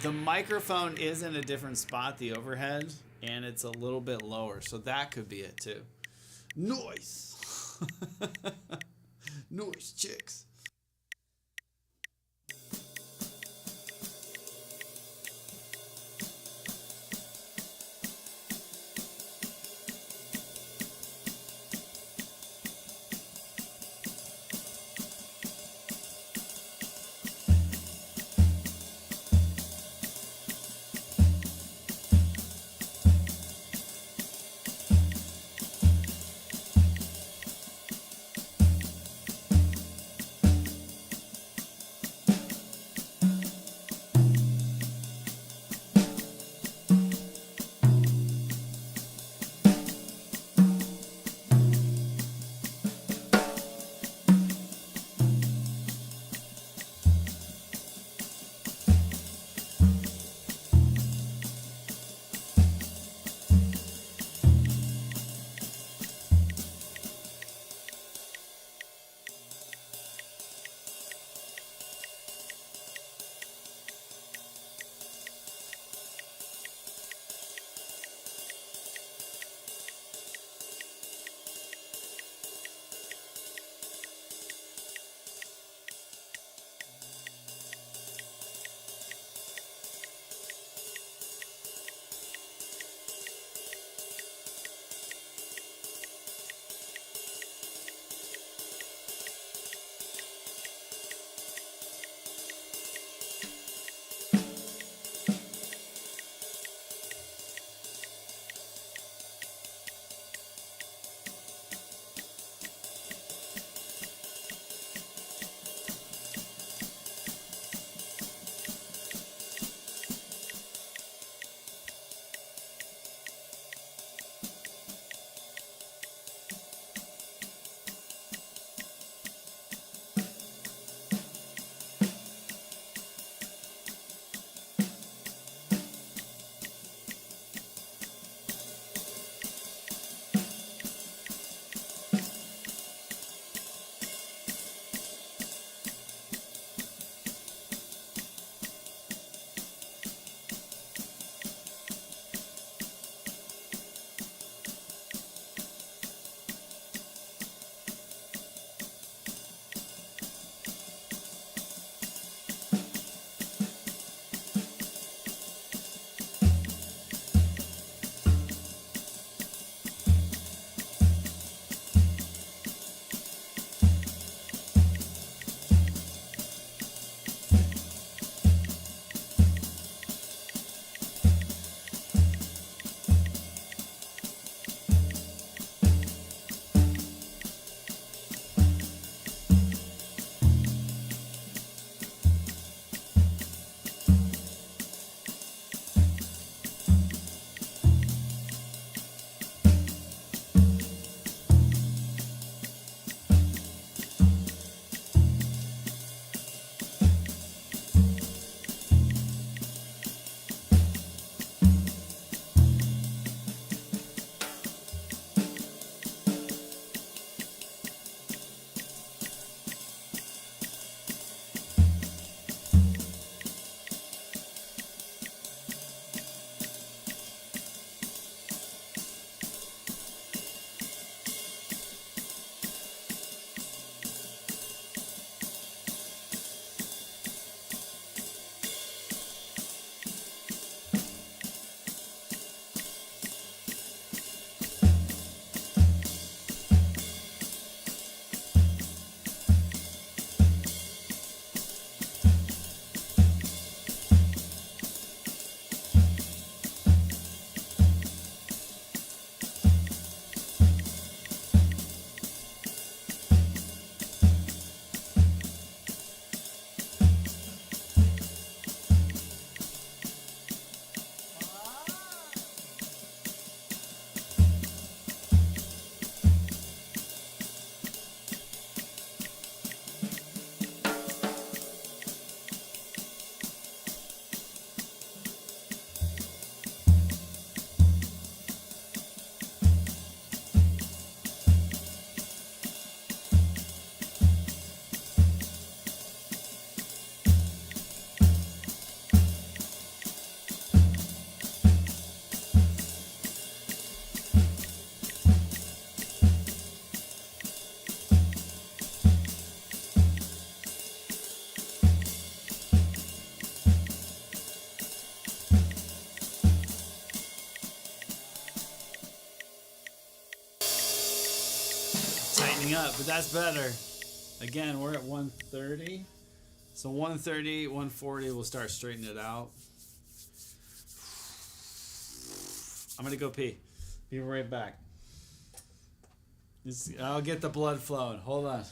The microphone is in a different spot, the overhead, and it's a little bit lower, so that could be it too. Noise! Noise, chicks. tightening up, but that's better. Again, we're at 130. So 130, 140, we'll start straightening it out. I'm going to go pee. Be right back. I'll get the blood flowing. Hold on.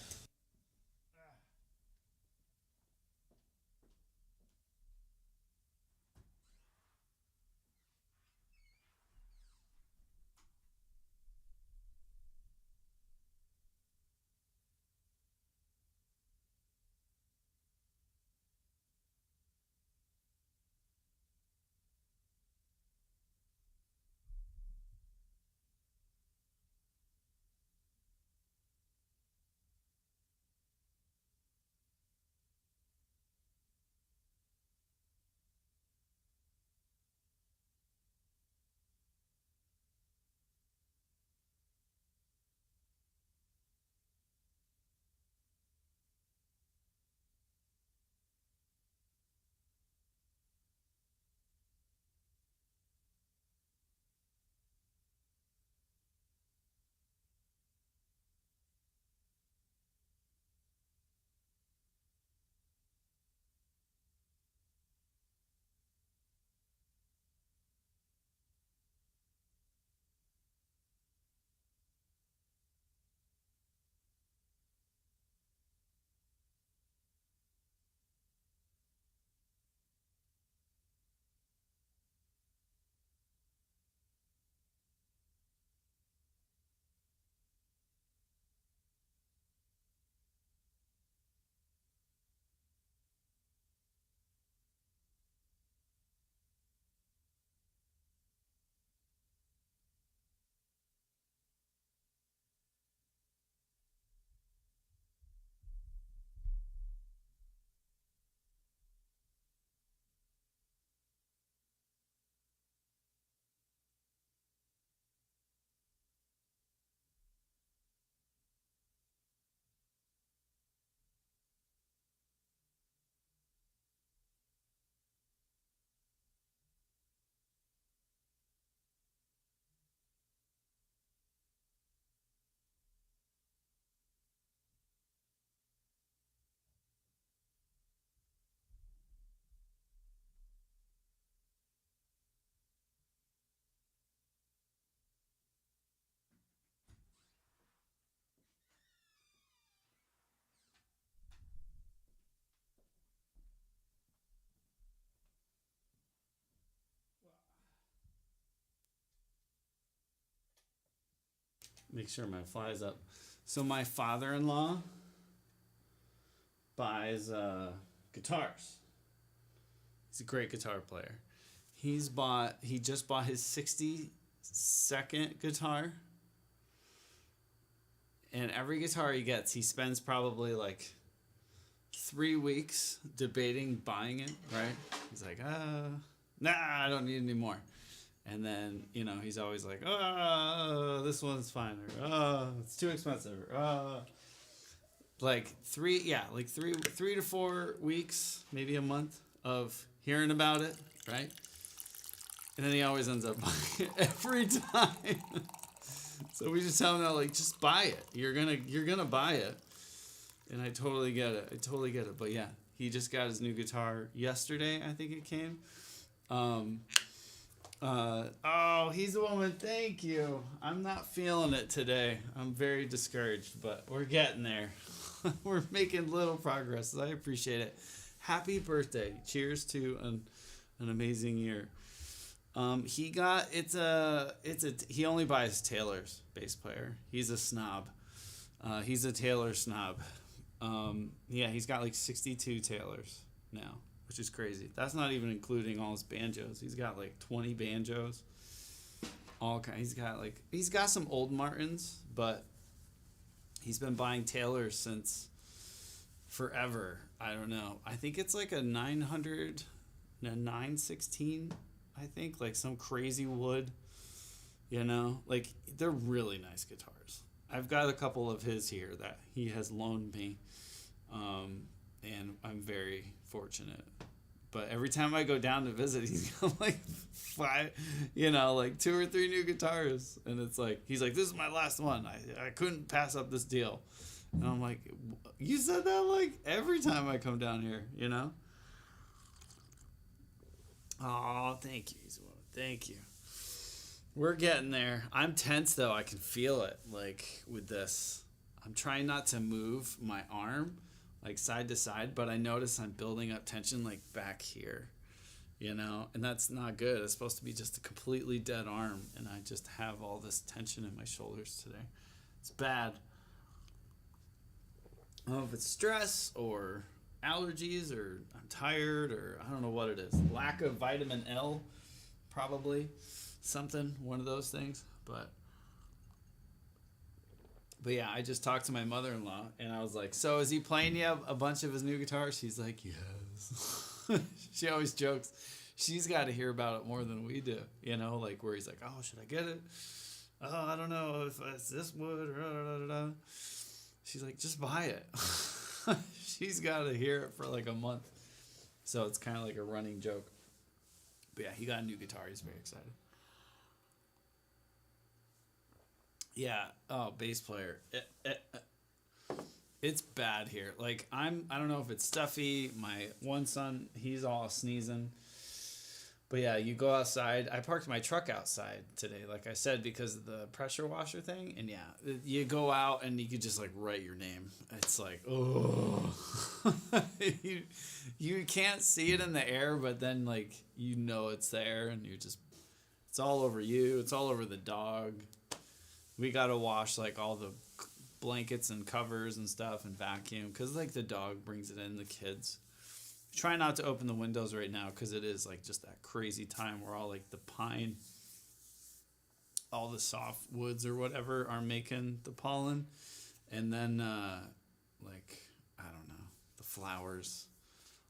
Make sure my fly's up. So my father-in-law buys guitars. He's a great guitar player. He just bought his 62nd guitar. And every guitar he gets, he spends probably like 3 weeks debating buying it, right? He's like, nah, I don't need any more. And then, he's always like, this one's fine, or it's too expensive, or like three to 4 weeks, maybe a month of hearing about it, right? And then he always ends up buying it every time. So we just tell him now, like, just buy it. You're gonna buy it. And I totally get it. But yeah, he just got his new guitar yesterday, I think it came. He's a woman. Thank you. I'm not feeling it today. I'm very discouraged, but we're getting there. We're making little progress. I appreciate it. Happy birthday. Cheers to an amazing year. He only buys Taylor's, bass player. He's a snob. He's a Taylor snob. He's got like 62 Taylors now, which is crazy. That's not even including all his banjos. He's got like 20 banjos. He's got some old Martins, but he's been buying Taylors since forever. I don't know. I think it's like a 916, I think, like some crazy wood, like they're really nice guitars. I've got a couple of his here that he has loaned me, and I'm very fortunate But every time I go down to visit, he's got like five, like 2 or 3 new guitars. And it's like, he's like, this is my last one. I couldn't pass up this deal. And I'm like, you said that like every time I come down here, Oh, thank you, Izumo. Thank you. We're getting there. I'm tense though. I can feel it like with this. I'm trying not to move my arm like side to side, but I notice I'm building up tension like back here, and that's not good. It's supposed to be just a completely dead arm, and I just have all this tension in my shoulders today. It's bad. I don't know if it's stress or allergies or I'm tired or I don't know what it is. Lack of vitamin L, probably something, one of those things. But yeah, I just talked to my mother-in-law and I was like, so is he playing you a bunch of his new guitars? She's like, yes. She always jokes. She's got to hear about it more than we do, like where he's like, oh, should I get it? Oh, I don't know if it's this wood or She's like, just buy it. She's got to hear it for like a month. So it's kind of like a running joke. But yeah, he got a new guitar. He's very excited. Yeah. Oh, bass player. It's bad here. Like I don't know if it's stuffy. My one son, he's all sneezing. But yeah, you go outside. I parked my truck outside today, like I said, because of the pressure washer thing. And yeah, you go out and you could just like write your name. It's like, oh, you can't see it in the air, but then like, it's there and it's all over you. It's all over the dog. We got to wash like all the blankets and covers and stuff and vacuum because like the dog brings it in, the kids. Try not to open the windows right now because it is like just that crazy time where all like the pine, all the soft woods or whatever are making the pollen. And then like, I don't know, the flowers.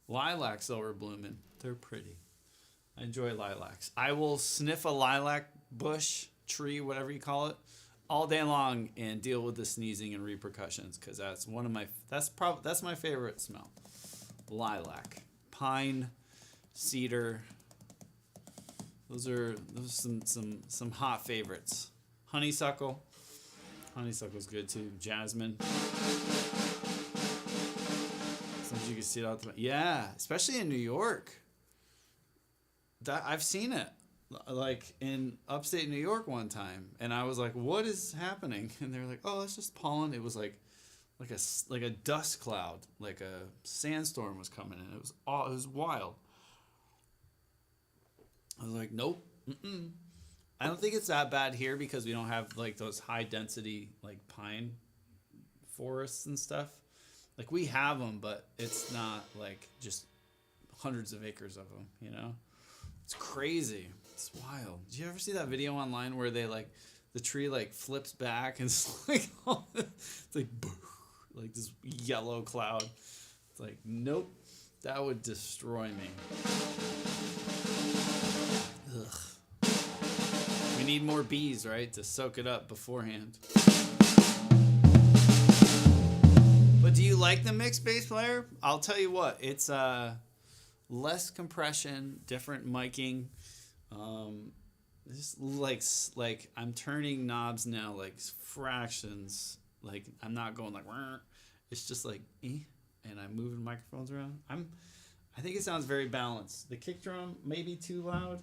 Lilacs though are blooming. They're pretty. I enjoy lilacs. I will sniff a lilac bush, tree, whatever you call it, all day long and deal with the sneezing and repercussions because that's that's my favorite smell. Lilac, pine, cedar. Those are some hot favorites. Honeysuckle. Honeysuckle's good too. Jasmine. Sometimes you can see it out the yeah, especially in New York. That I've seen it like in upstate New York one time, and I was like, "What is happening?" And they're like, "Oh, it's just pollen." It was like a dust cloud, like a sandstorm was coming in. It was wild. I was like, nope. I don't think it's that bad here because we don't have like those high density like pine forests and stuff. Like we have them, but it's not like just hundreds of acres of them. It's crazy. It's wild. Did you ever see that video online where they like the tree like flips back and it's like it's like like this yellow cloud. It's like, nope, that would destroy me. Ugh. We need more bees, right, to soak it up beforehand. But do you like the mixed bass player? I'll tell you what, it's less compression, different miking. Just like I'm turning knobs now like fractions. Like I'm not going like, it's just like, and I'm moving microphones around. I think it sounds very balanced. The kick drum may be too loud.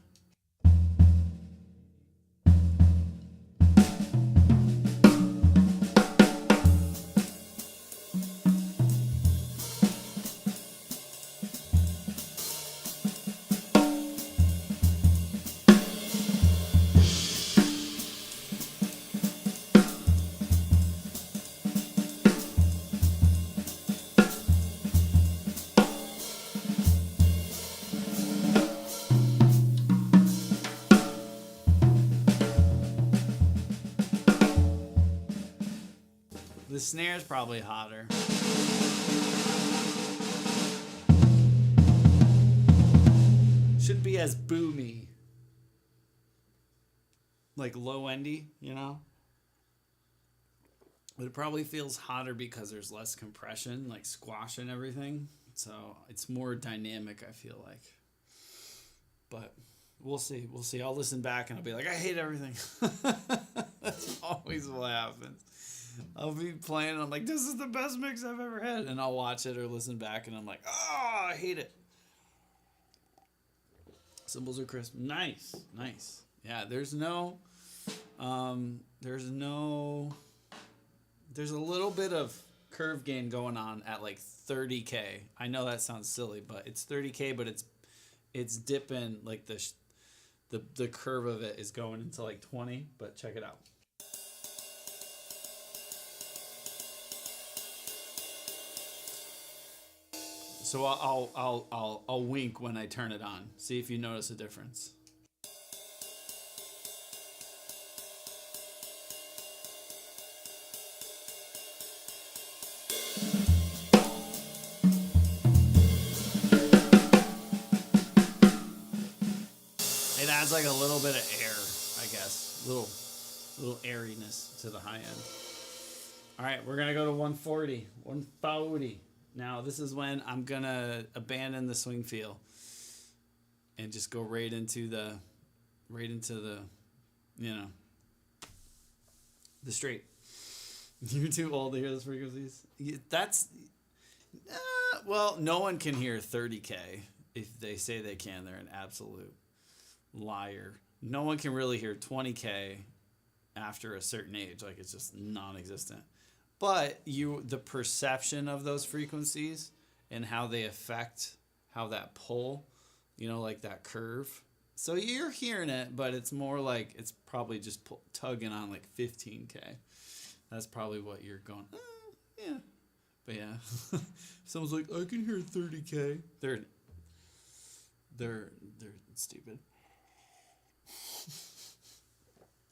The snare's probably hotter. Shouldn't be as boomy. Like low-endy, But it probably feels hotter because there's less compression, like squash and everything. So it's more dynamic, I feel like. But we'll see. We'll see. I'll listen back and I'll be like, I hate everything. That's always what happens. I'll be playing and I'm like, this is the best mix I've ever had. And I'll watch it or listen back and I'm like, oh, I hate it. Cymbals are crisp. Nice. Nice. Yeah, there's a little bit of curve gain going on at like 30K. I know that sounds silly, but it's 30K, but it's dipping, like the curve of it is going into like 20, but check it out. So I'll wink when I turn it on. See if you notice a difference. It adds like a little bit of air, I guess. Little airiness to the high end. All right, we're gonna go to 140. 140. Now this is when I'm gonna abandon the swing feel and just go right into the the straight. You're too old to hear those frequencies. Well, no one can hear 30K. If they say they can, they're an absolute liar. No one can really hear 20K after a certain age. Like, it's just non-existent. But the perception of those frequencies and how they affect how that pull, like that curve. So you're hearing it, but it's more like it's probably just tugging on like 15K. That's probably what you're going, yeah. But yeah, someone's like, I can hear 30K. They're stupid.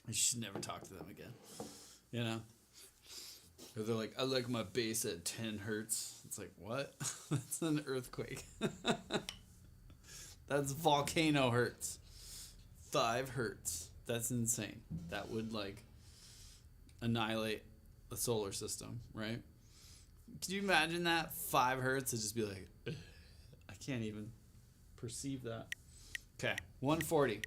I should never talk to them again. Or they're like, I like my bass at 10 hertz. It's like, what? That's an earthquake. That's volcano hertz. 5 hertz. That's insane. That would like annihilate the solar system, right? Could you imagine that? 5 hertz would just be like, ugh, I can't even perceive that. Okay, 140.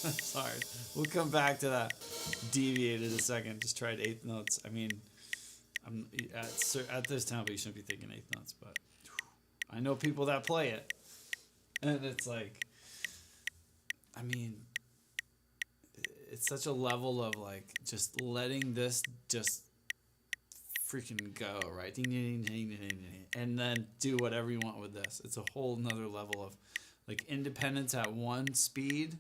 It's hard. We'll come back to that. Deviated a second. Just tried eighth notes. I mean, I'm at this tempo, you shouldn't be thinking eighth notes, but I know people that play it, and it's like, I mean, it's such a level of like just letting this just freaking go, right? Ding, ding, ding, ding, ding, ding, and then do whatever you want with this. It's a whole nother level of like independence at one speed.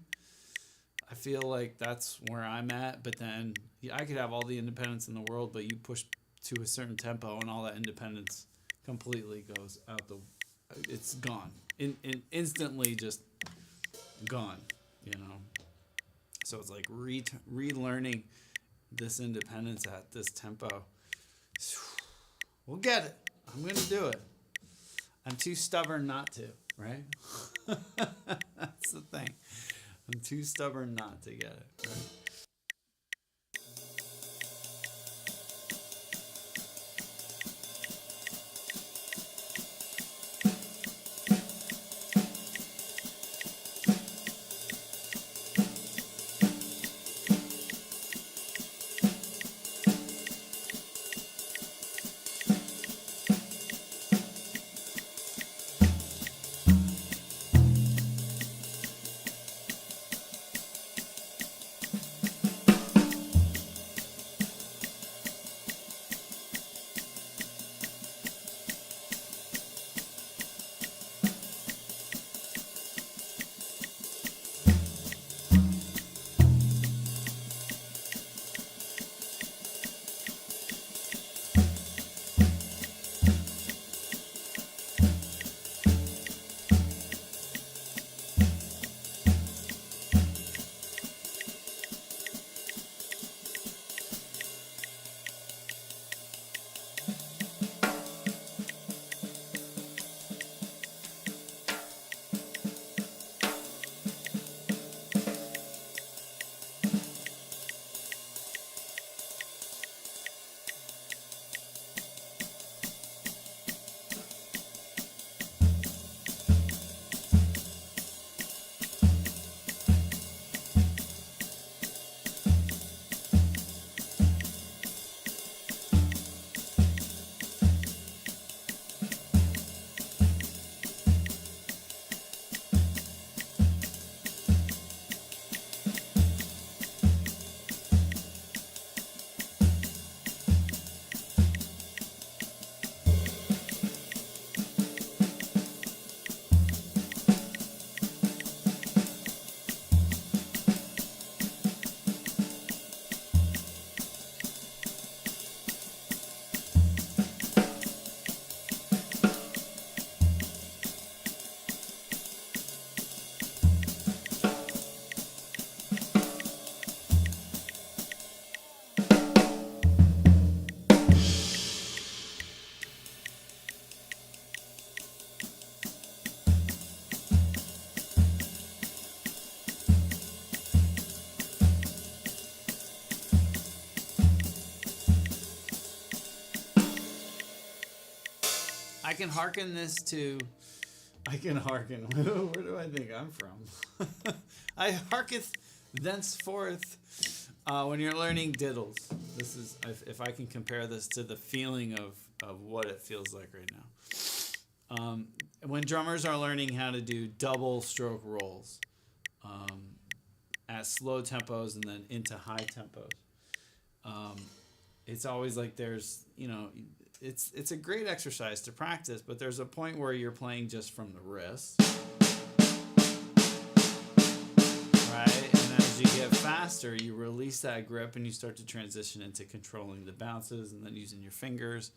I feel like that's where I'm at, but then I could have all the independence in the world, but you push to a certain tempo and all that independence completely goes out the, it's gone. Instantly just gone, you know? So it's like relearning this independence at this tempo. We'll get it. I'm going to do it. I'm too stubborn not to, right? That's the thing. I'm too stubborn not to get it, right? I can hearken this to. I can hearken. Where do I think I'm from? I hearketh thenceforth when you're learning diddles. This is if I can compare this to the feeling of what it feels like right now. When drummers are learning how to do double stroke rolls at slow tempos and then into high tempos, it's always like there's, it's a great exercise to practice, but there's a point where you're playing just from the wrist, right? And as you get faster, you release that grip and you start to transition into controlling the bounces and then using your fingers,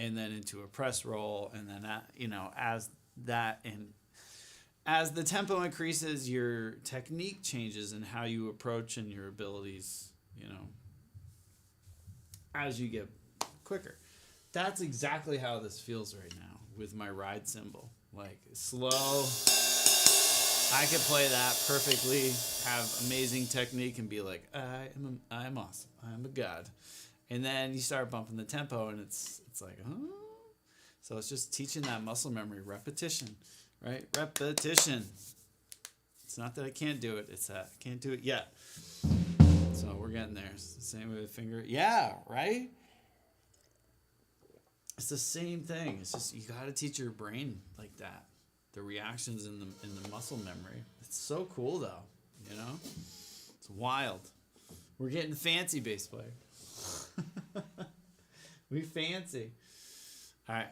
and then into a press roll, and then as the tempo increases, your technique changes and how you approach and your abilities, as you get quicker. That's exactly how this feels right now with my ride cymbal. Like slow, I could play that perfectly, have amazing technique, and be like, I'm awesome, I'm a god. And then you start bumping the tempo, and it's like, oh. So it's just teaching that muscle memory, repetition, right? Repetition. It's not that I can't do it. It's that I can't do it yet. So we're getting there. It's the same with the finger. Yeah, right? It's the same thing. It's just you got to teach your brain like that. The reactions in the muscle memory. It's so cool though, you know? It's wild. We're getting fancy, bass player. We fancy. All right.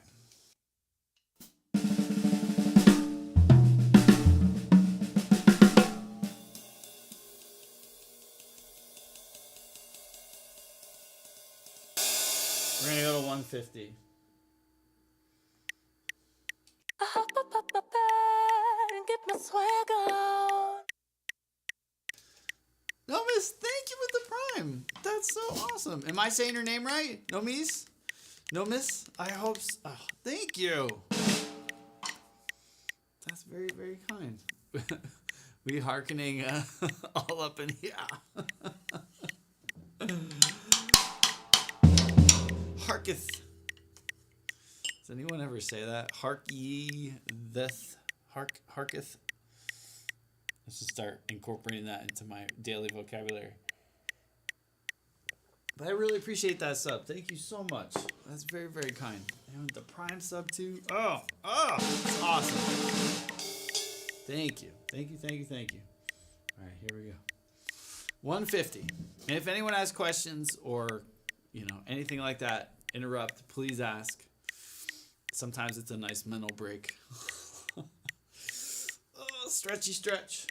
We're gonna go to 150. I hop up my bed and get my swag on. No, miss, thank you with the prime. That's so awesome. Am I saying your name right? No, miss? No, miss? I hope so. Oh, thank you. That's very, very kind. We hearkening all up in here. Harketh. Does anyone ever say that? Hark ye theth. Harketh. Let's just start incorporating that into my daily vocabulary. But I really appreciate that sub. Thank you so much. That's very, very kind. And the prime sub too. Oh, that's awesome. Thank you. Thank you, thank you, thank you. All right, here we go. 150. And if anyone has questions or, anything like that, interrupt, please ask. Sometimes it's a nice mental break. Stretchy stretch.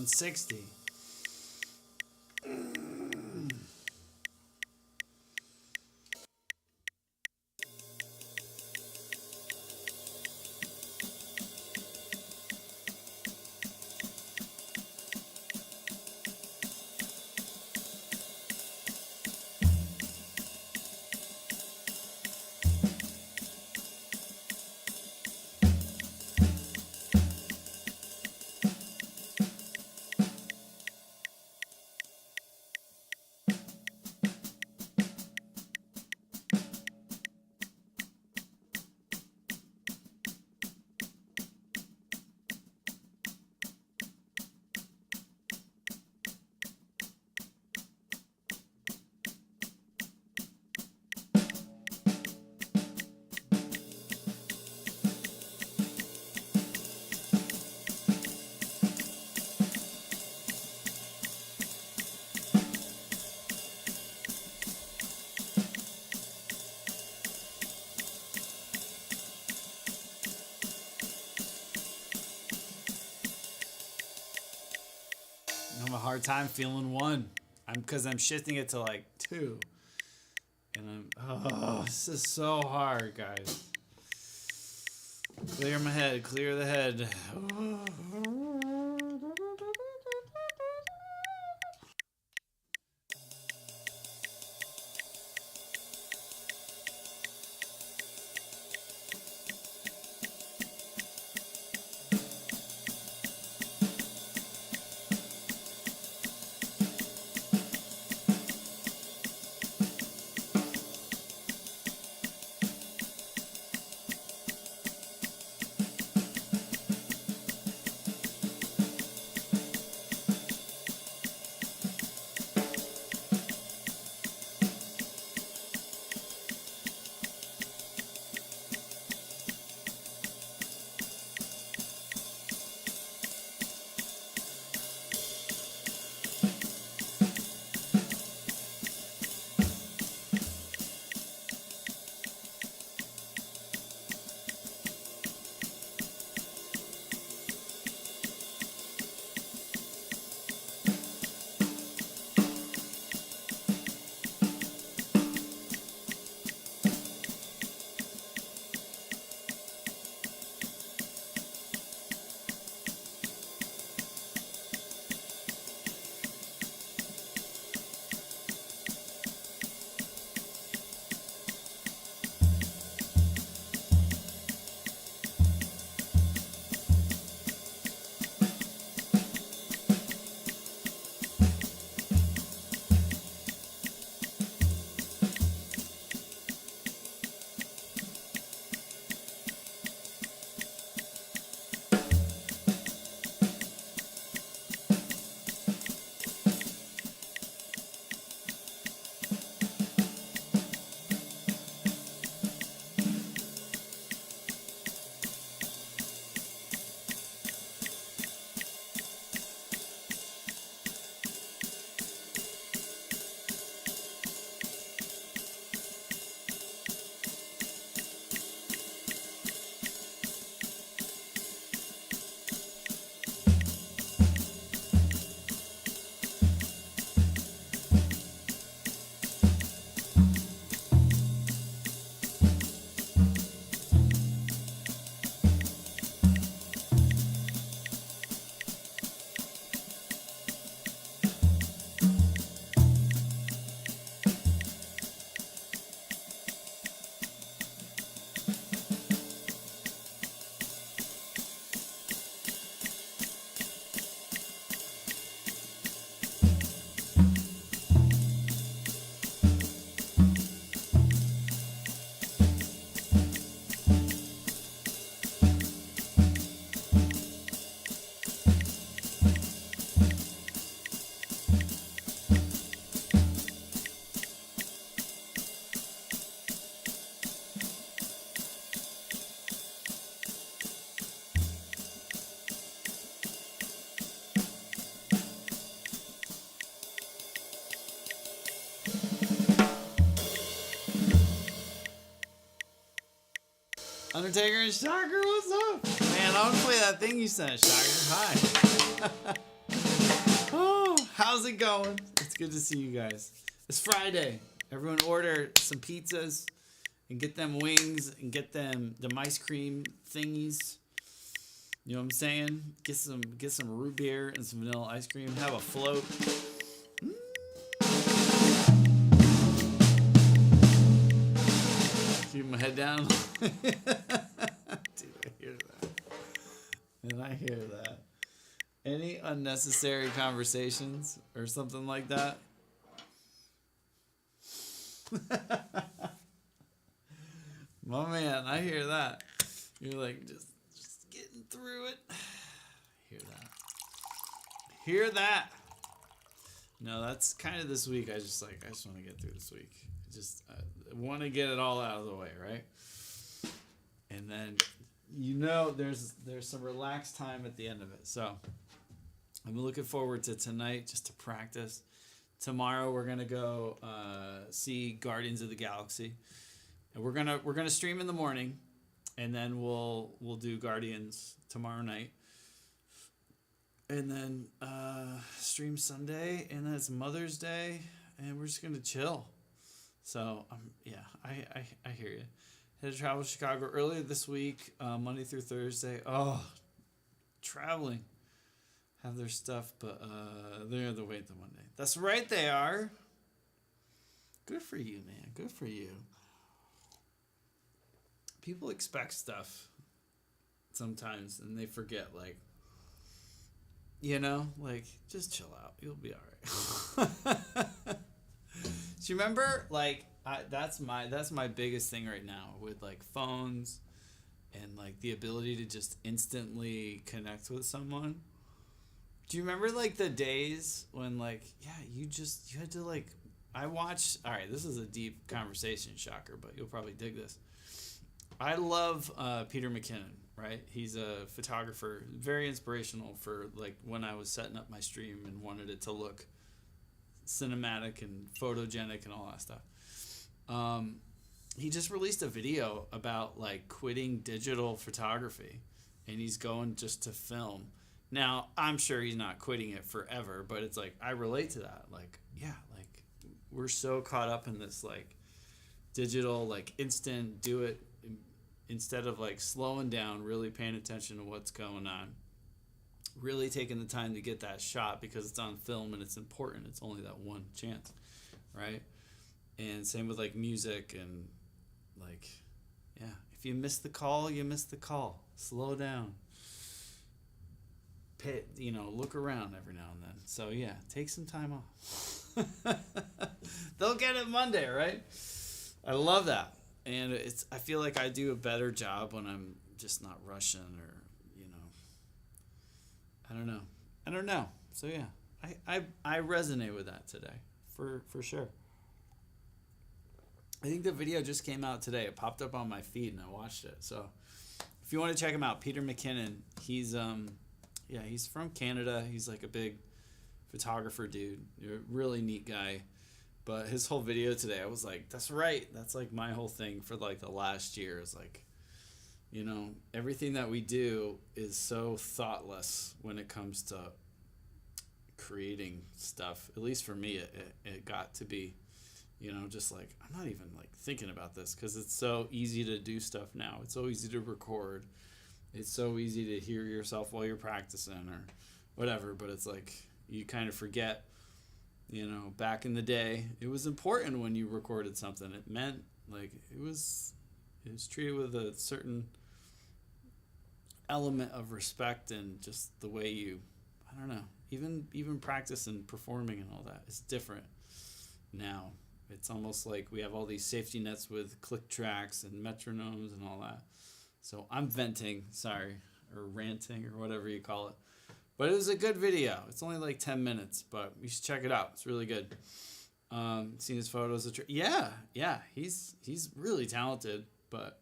160. I have a hard time feeling 1. Because I'm shifting it to like 2. And this is so hard, guys. Clear my head, clear the head. Undertaker and Shocker, what's up? Man, I want to play that thing you sent, Shocker. Hi. Oh, how's it going? It's good to see you guys. It's Friday. Everyone order some pizzas and get them wings and get them ice cream thingies. You know what I'm saying? Get some root beer and some vanilla ice cream. Have a float. Keep my head down. Dude, I hear that. And I hear that. Any unnecessary conversations or something like that? My man, I hear that. You're like just getting through it. Hear that. Hear that. No, that's kind of this week. I just want to get through this week. I want to get it all out of the way, right? And then there's some relaxed time at the end of it. So I'm looking forward to tonight just to practice. Tomorrow we're gonna go see Guardians of the Galaxy, and we're gonna stream in the morning, and then we'll do Guardians tomorrow night, and then stream Sunday, and then it's Mother's Day, and we're just gonna chill. So I hear you. Had to travel to Chicago earlier this week, Monday through Thursday. Oh, traveling. Have their stuff, but they're the wait the Monday. That's right, they are. Good for you, man. Good for you. People expect stuff sometimes, and they forget, just chill out. You'll be all right. Do you remember, that's my biggest thing right now with, phones and, the ability to just instantly connect with someone. Do you remember the days when you had to I watched, all right, this is a deep conversation, shocker, but you'll probably dig this. I love Peter McKinnon, right? He's a photographer, very inspirational for when I was setting up my stream and wanted it to look cinematic and photogenic and all that stuff. He just released a video about quitting digital photography, and he's going just to film. Now, I'm sure he's not quitting it forever, but it's I relate to that. We're so caught up in this digital instant do it instead of slowing down, really paying attention to what's going on, really taking the time to get that shot because it's on film and it's important. It's only that one chance, right? And same with music and if you miss the call, you miss the call. Slow down. Look around every now and then. So yeah, take some time off. They'll get it Monday, right? I love that. And I feel like I do a better job when I'm just not rushing or, I don't know. So yeah, I resonate with that today for sure. I think the video just came out today. It popped up on my feed and I watched it. So if you want to check him out, Peter McKinnon, he's from Canada. He's a big photographer dude. You're a really neat guy. But his whole video today, I was like, that's right. That's my whole thing for the last year is everything that we do is so thoughtless when it comes to creating stuff. At least for me, it got to be, just I'm not even thinking about this because it's so easy to do stuff now. It's so easy to record. It's so easy to hear yourself while you're practicing or whatever, but it's you kind of forget, back in the day, it was important when you recorded something. It meant it was treated with a certain element of respect and just the way you, I don't know, even practice and performing and all that. It's different now. It's almost we have all these safety nets with click tracks and metronomes and all that. So I'm venting, or ranting, or whatever you call it. But it was a good video. It's only 10 minutes, but you should check it out. It's really good. Seen his photos. Yeah, he's really talented, but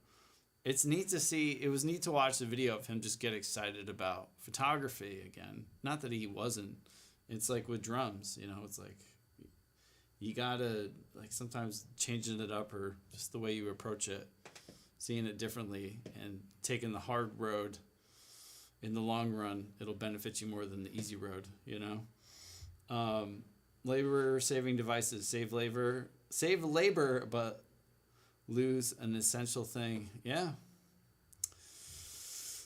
it's neat to see. It was neat to watch the video of him just get excited about photography again. Not that he wasn't. It's with drums, it's you gotta sometimes changing it up or just the way you approach it, seeing it differently and taking the hard road. In the long run, it'll benefit you more than the easy road, Labor saving devices save labor, but lose an essential thing. Yeah.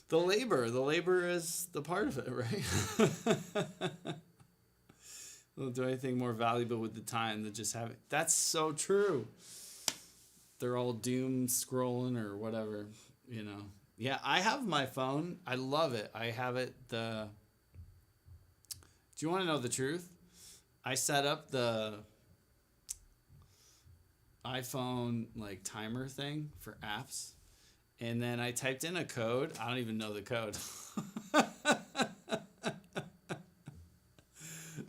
The labor is the part of it, right? Don't do anything more valuable with the time than just having. That's so true. They're all doom scrolling or whatever, you know. Yeah, I have my phone. I love it. I have it. Do you want to know the truth? I set up the iPhone like timer thing for apps, and then I typed in a code. I don't even know the code.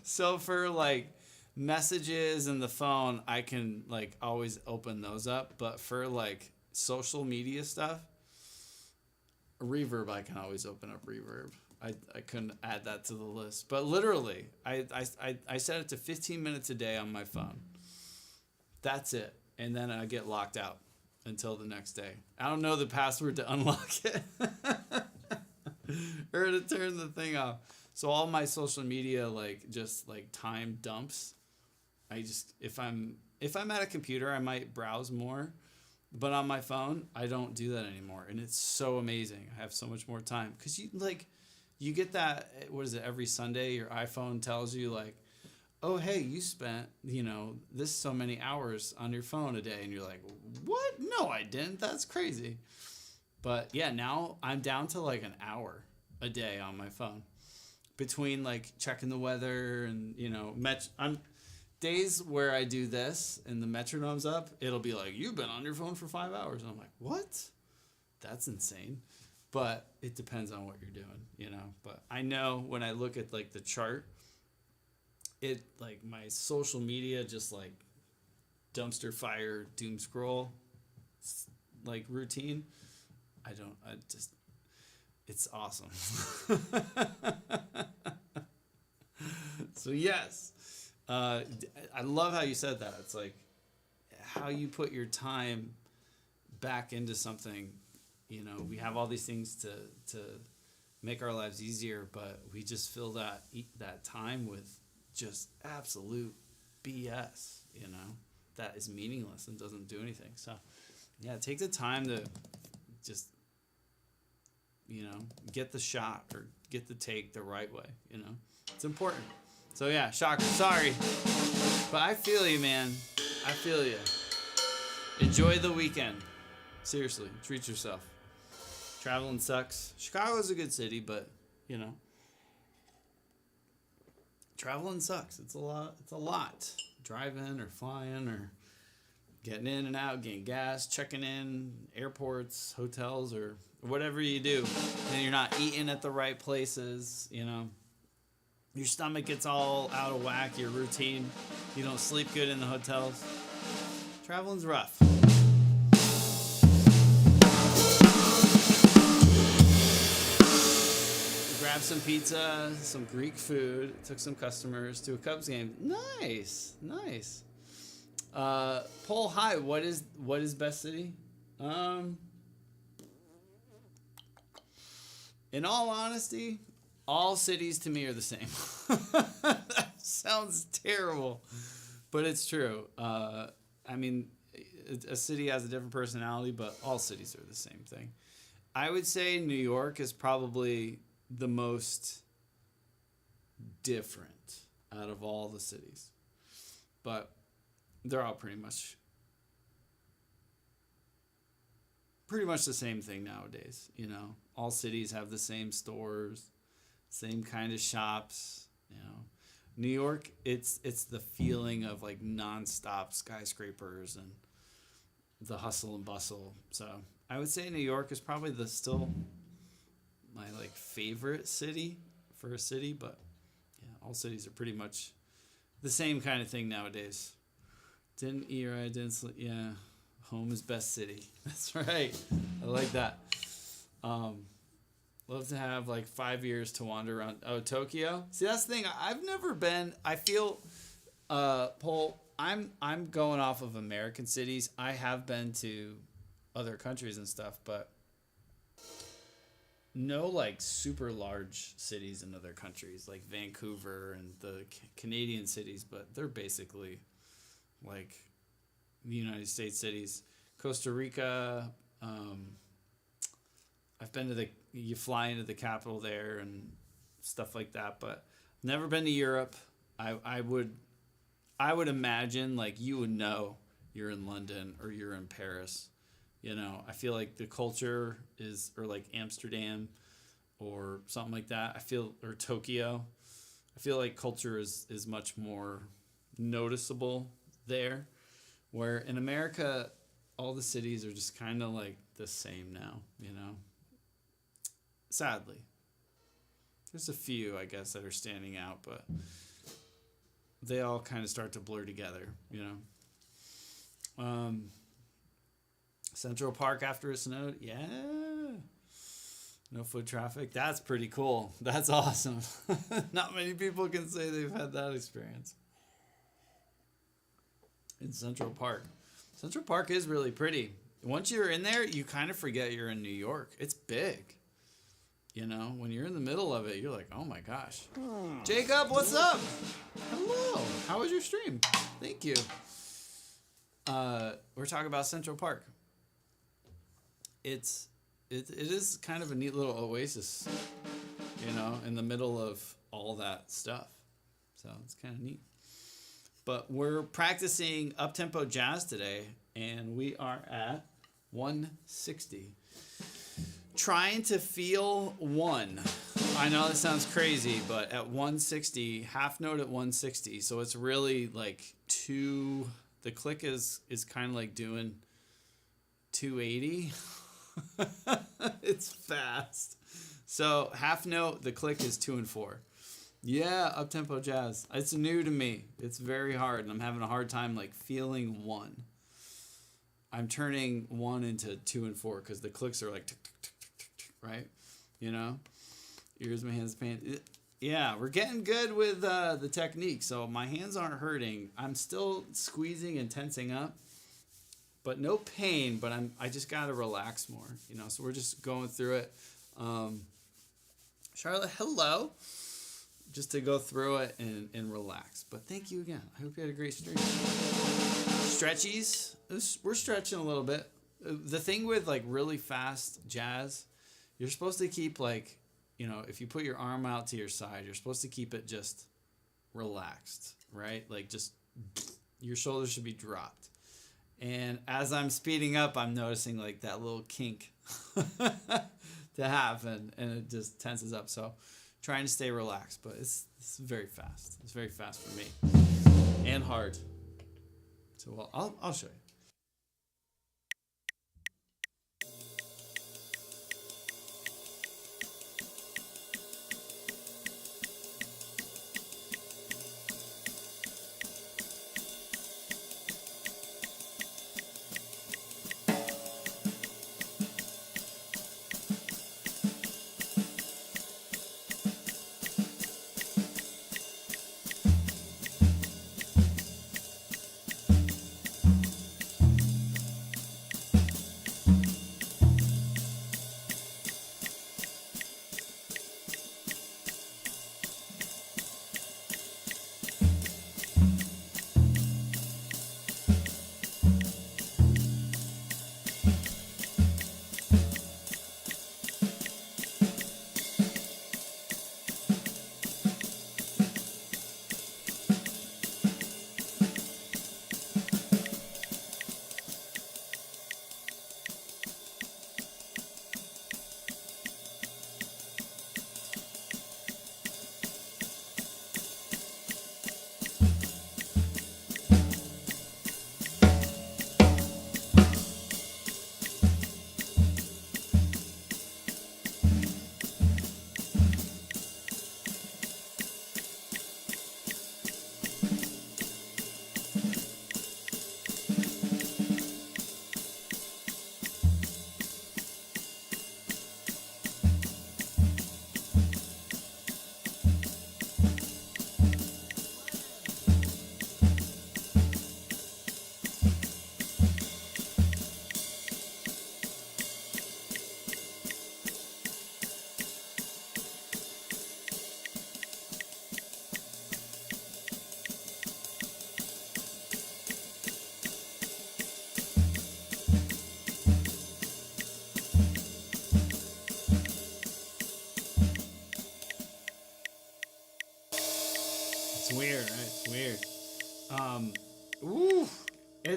So for like messages and the phone, I can like always open those up. But for like social media stuff, Reverb, I can always open up Reverb. I couldn't add that to the list. But literally, I set it to 15 minutes a day on my phone. That's it. And then I get locked out until the next day. I don't know the password to unlock it or to turn the thing off. So all my social media, like just like time dumps. I just, if I'm at a computer, I might browse more, but on my phone, I don't do that anymore. And it's so amazing. I have so much more time because you get that, what is it? Every Sunday, your iPhone tells you like, oh, hey, you spent, this so many hours on your phone a day. And you're like, what? No, I didn't. That's crazy. But yeah, now I'm down to like an hour a day on my phone. Between like checking the weather and I'm days where I do this and the metronome's up, it'll be like, you've been on your phone for 5 hours, and I'm like, what? That's insane. But it depends on what you're doing, but I know when I look at like the chart, it like my social media just like dumpster fire doom scroll like routine, it's awesome. So yes, I love how you said that. It's like how you put your time back into something. We have all these things to make our lives easier, but we just fill that time with just absolute BS. That is meaningless and doesn't do anything. So yeah, take the time to just get the shot or get the take the right way. It's important. So yeah, shocker. Sorry, but I feel you, man. I feel you. Enjoy the weekend. Seriously, treat yourself. Traveling sucks. Chicago's a good city, but traveling sucks. It's a lot. Driving or flying or getting in and out, getting gas, checking in, airports, hotels, or whatever you do. And you're not eating at the right places, Your stomach gets all out of whack, your routine. You don't sleep good in the hotels. Traveling's rough. Grabbed some pizza, some Greek food, took some customers to a Cubs game. Nice. Poll high, what is best city? In all honesty, all cities to me are the same. That sounds terrible, but it's true. I mean, a city has a different personality, but all cities are the same thing. I would say New York is probably the most different out of all the cities, but they're all pretty much the same thing nowadays. All cities have the same stores, same kind of shops. New York, it's the feeling of like nonstop skyscrapers and the hustle and bustle. So I would say New York is probably still my like favorite city for a city, but yeah, all cities are pretty much the same kind of thing nowadays. Didn't eat right, didn't sleep. Yeah, home is best city. That's right. I like that. Love to have like 5 years to wander around. Oh, Tokyo. See, that's the thing. I've never been. I feel, Paul. I'm going off of American cities. I have been to other countries and stuff, but no like super large cities in other countries like Vancouver and the Canadian cities, but they're basically like the United States cities. Costa Rica, I've been to you fly into the capital there and stuff like that, but never been to Europe. I would imagine like you would know you're in London or you're in Paris. You know, I feel like the culture is, or like Amsterdam or something like that. Or Tokyo. I feel like culture is much more noticeable there. Where in America, all the cities are just kind of like the same now, you know? Sadly. There's a few, I guess, that are standing out, but they all kind of start to blur together, you know? Central Park after it snowed, yeah. No foot traffic. That's pretty cool. That's awesome. Not many people can say they've had that experience. In Central Park. Central Park is really pretty. Once you're in there, you kind of forget you're in New York. It's big. You know, when you're in the middle of it, you're like, oh my gosh. Jacob, what's up? Hello. How was your stream? Thank you. We're talking about Central Park. It is kind of a neat little oasis, you know, in the middle of all that stuff. So it's kind of neat. But we're practicing up-tempo jazz today, and we are at 160. Trying to feel one. I know that sounds crazy, but at 160, half note at 160. So it's really like the click is kind of like doing 280. It's fast. So half note, the click is 2 and 4. Yeah, up-tempo jazz. It's new to me. It's very hard, and I'm having a hard time like feeling one. I'm turning 1 into 2 and 4 because the clicks are like tick, tick, tick, tick, tick, tick, right? You know, ears, my hands, pain. Yeah, we're getting good with the technique. So my hands aren't hurting. I'm still squeezing and tensing up, but no pain. But I just gotta relax more. You know, so we're just going through it. Charlotte, hello. Just to go through it and relax. But thank you again. I hope you had a great stream. Stretchies. We're stretching a little bit. The thing with like really fast jazz, you're supposed to keep like, you know, if you put your arm out to your side, you're supposed to keep it just relaxed, right? Like just your shoulders should be dropped. And as I'm speeding up, I'm noticing like that little kink to happen, and it just tenses up. So trying to stay relaxed, but it's very fast. It's very fast for me and hard. So well, I'll show you.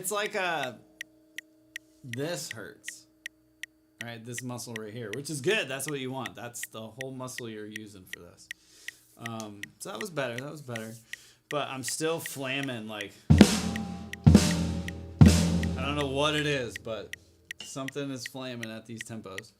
it's like this hurts. All right, this muscle right here, which is good. That's what you want. That's the whole muscle you're using for this. So that was better. That was better. But I'm still flamming like, I don't know what it is, but something is flamming at these tempos.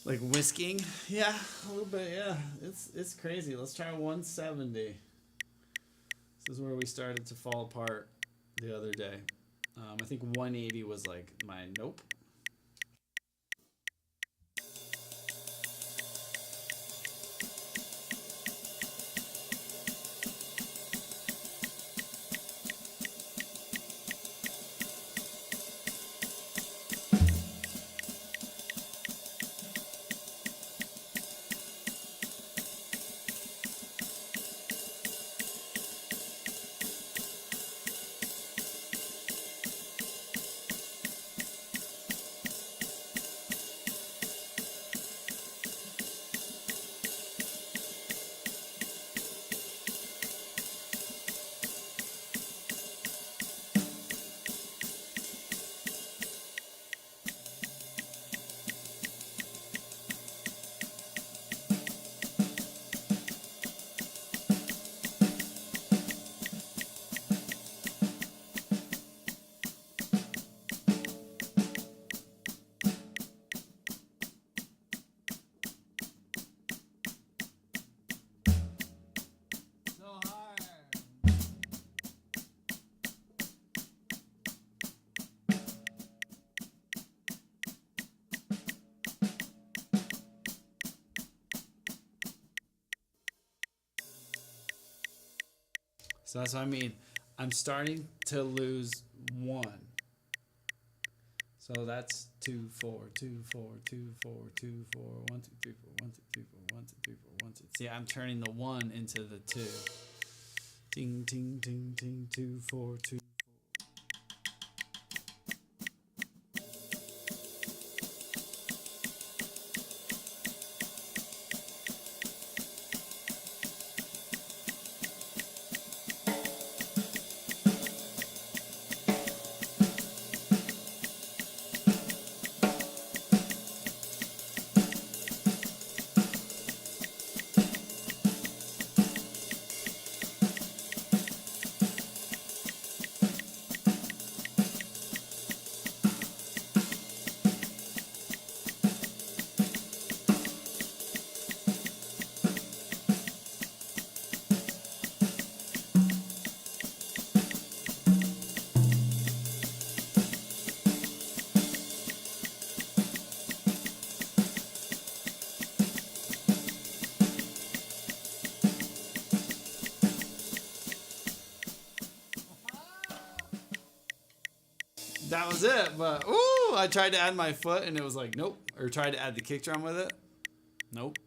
Like whisking, yeah, a little bit, yeah. It's crazy. Let's try 170. This is where we started to fall apart the other day. I think 180 was like my nope. So that's what I mean. I'm starting to lose one. So that's 2, 4, 2, 4, 2, 4, 2, 4, 1, 2, 3, 4, 1, 2, 3, 4, 1, 2, 3, 4, 1, 2. See, I'm turning the 1 into the 2. Ting, ting, ting, ting, 2, 4, 2. That was it, but ooh, I tried to add my foot and it was like, nope. Or tried to add the kick drum with it. Nope.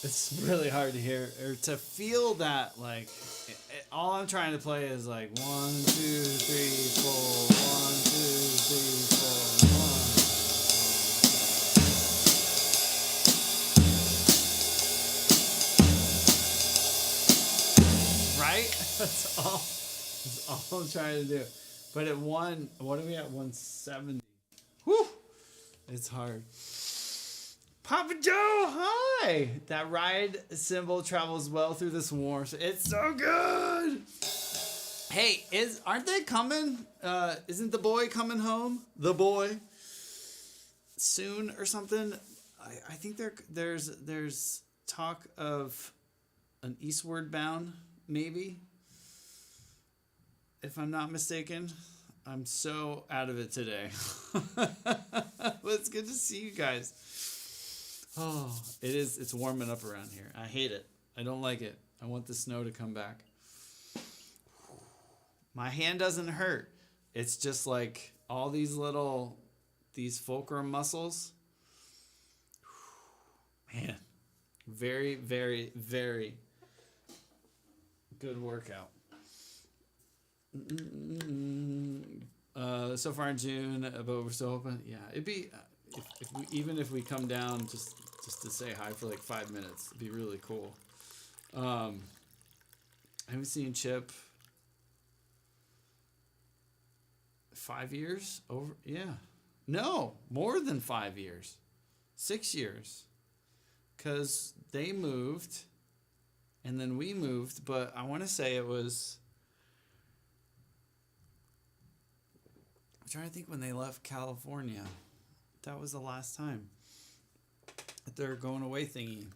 It's really hard to hear or to feel that like all I'm trying to play is like 1, 2, 3, 4, 1, 2, 3, 4, 1. Right? That's all. That's all I'm trying to do. But at one, what are we at? 170. Whew! It's hard. Papa Joe, hi! That ride symbol travels well through this war. It's so good. Hey, aren't they coming? Isn't the boy coming home? The boy soon or something? I think there's talk of an eastward bound, maybe. If I'm not mistaken. I'm so out of it today. But it's good to see you guys. Oh, it is. It's warming up around here. I hate it. I don't like it. I want the snow to come back. My hand doesn't hurt. It's just like all these fulcrum muscles. Man, very, very, very good workout. So far in June, but we're still open. Yeah, it'd be if we come down just to say hi for like 5 minutes, it'd be really cool. I haven't seen Chip 5 years over. Yeah, no, more than 5 years, 6 years, because they moved, and then we moved. But I want to say it was. I'm trying to think when they left California. That was the last time. Their going away thingy.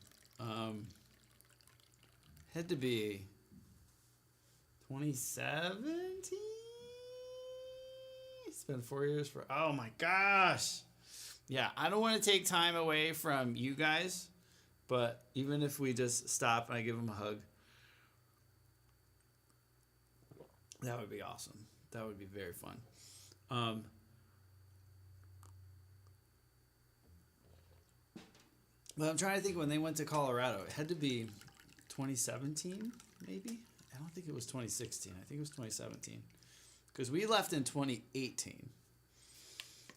Had to be 2017? It's been 4 years for. Oh my gosh. Yeah, I don't want to take time away from you guys, but even if we just stop and I give them a hug, that would be awesome. That would be very fun. But I'm trying to think when they went to Colorado. It had to be 2017, maybe? I don't think it was 2016. I think it was 2017. Because we left in 2018.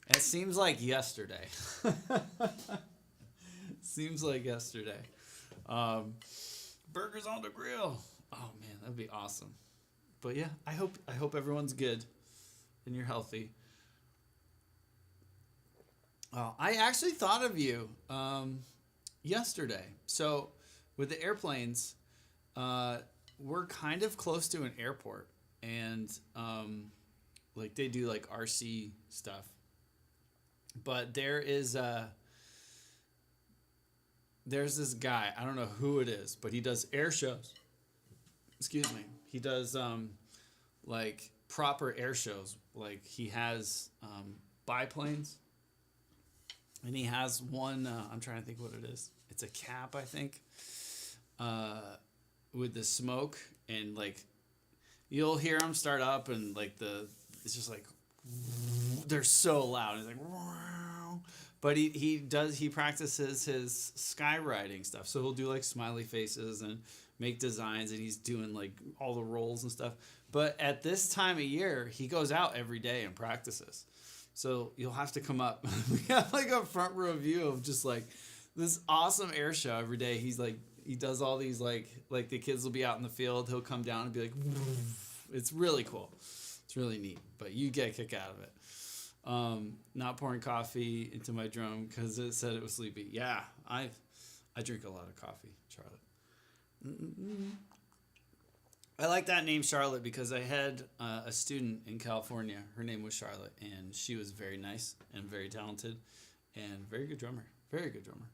It seems like yesterday. Seems like yesterday. Burgers on the grill. Oh man, that'd be awesome. But yeah, I hope everyone's good and you're healthy. I actually thought of you yesterday. So with the airplanes, we're kind of close to an airport, and like they do like RC stuff. But there's this guy, I don't know who it is, but he does air shows. Excuse me. He does like proper air shows. Like he has biplanes, and he has one. I'm trying to think what it is. It's a cap, I think, with the smoke, and like you'll hear them start up, and like it's just like they're so loud. It's like, but he practices his skywriting stuff. So he'll do like smiley faces and make designs, and he's doing like all the rolls and stuff. But at this time of year, he goes out every day and practices. So you'll have to come up. We have like a front row view of just like this awesome air show every day. He's like, he does all these like the kids will be out in the field. He'll come down and be like, it's really cool. It's really neat, but you get a kick out of it. Not pouring coffee into my drum because it said it was sleepy. Yeah, I drink a lot of coffee, Charlotte. I like that name, Charlotte, because I had a student in California. Her name was Charlotte, and she was very nice and very talented and very good drummer. Very good drummer.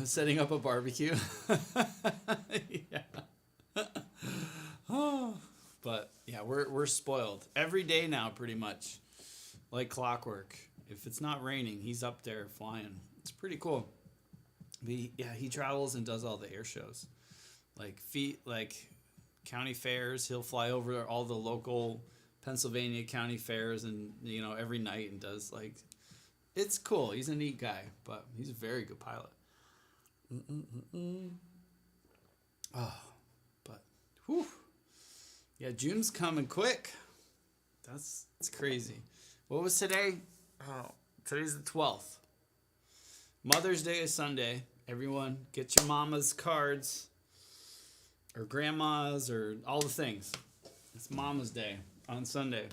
Setting up a barbecue. Yeah. Oh, but yeah, we're spoiled every day now, pretty much, like clockwork. If it's not raining, he's up there flying. It's pretty cool. He travels and does all the air shows, like county fairs. He'll fly over all the local Pennsylvania county fairs, and every night, and does like it's cool. He's a neat guy, but he's a very good pilot. Oh, but whew. Yeah, June's coming quick. That's crazy. What was today? Oh, today's the 12th. Mother's Day is Sunday. Everyone, get your mama's cards or grandma's or all the things. It's Mama's Day on Sunday.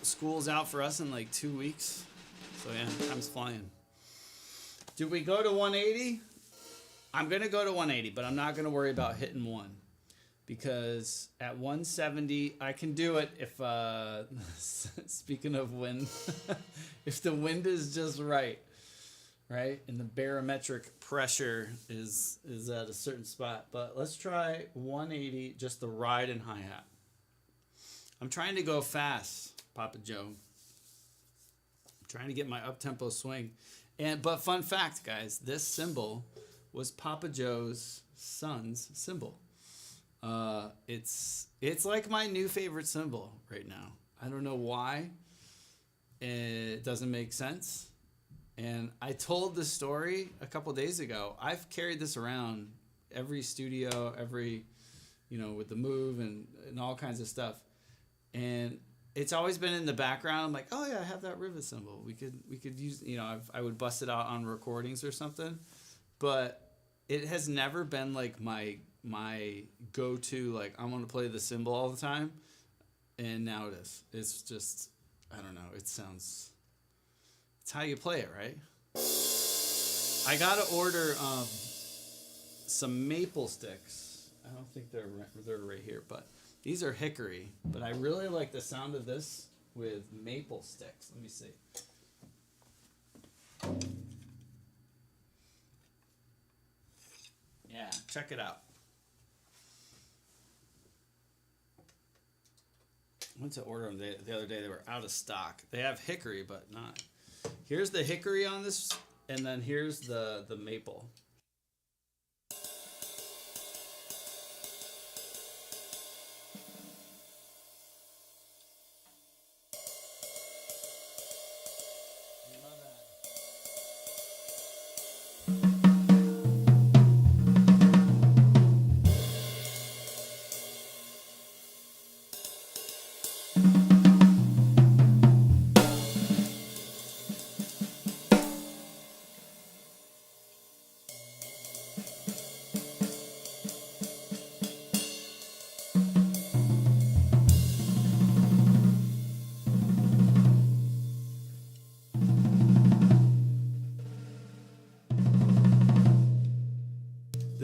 School's out for us in like 2 weeks. So yeah, time's flying. Did we go to 180? I'm going to go to 180, but I'm not going to worry about hitting one. Because at 170, I can do it if, speaking of wind, if the wind is just right, and the barometric pressure is at a certain spot. But let's try 180, just the ride and hi-hat. I'm trying to go fast, Papa Joe. I'm trying to get my up-tempo swing. But fun fact, guys, this cymbal was Papa Joe's son's cymbal. It's like my new favorite cymbal right now. I don't know why. It doesn't make sense. And I told the story a couple days ago. I've carried this around every studio, with the move and all kinds of stuff. And it's always been in the background. I'm like, oh yeah, I have that rivet cymbal. We could use, I would bust it out on recordings or something. But it has never been like my go-to, like I want to play the cymbal all the time. And now it is. It's just, I don't know. It's how you play it, right? I gotta order some maple sticks. I don't think they're right here, but these are hickory. But I really like the sound of this with maple sticks. Let me see. Yeah, check it out. I went to order them the other day. They were out of stock. They have hickory, but not. Here's the hickory on this, and then here's the maple.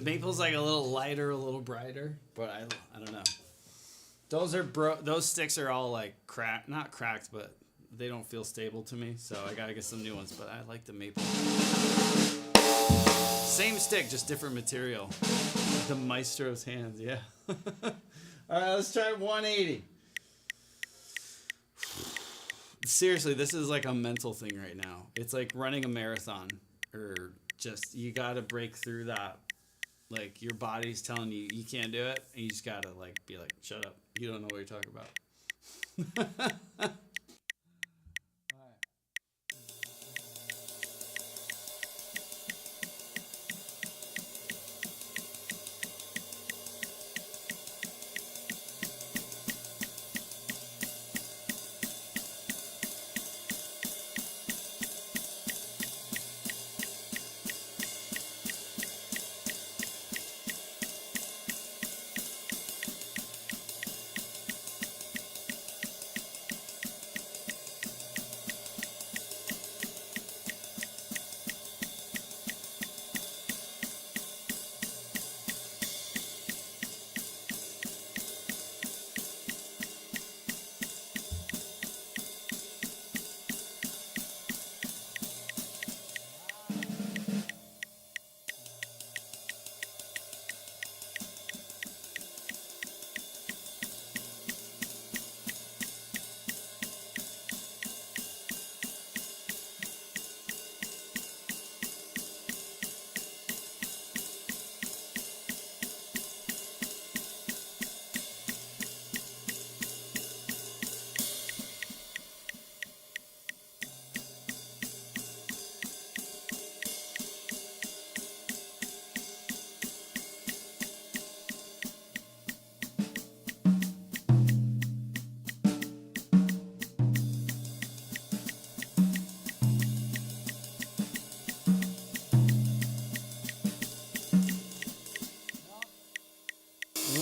Maple's like a little lighter, a little brighter, but I don't know. Those sticks are all like not cracked, but they don't feel stable to me, so I gotta get some new ones. But I like the maple. Same stick, just different material. The maestro's hands, yeah. All right, let's try 180. Seriously, this is like a mental thing right now. It's like running a marathon, or just you gotta break through that. Like your body's telling you you can't do it, and you just gotta like be like, shut up. You don't know what you're talking about.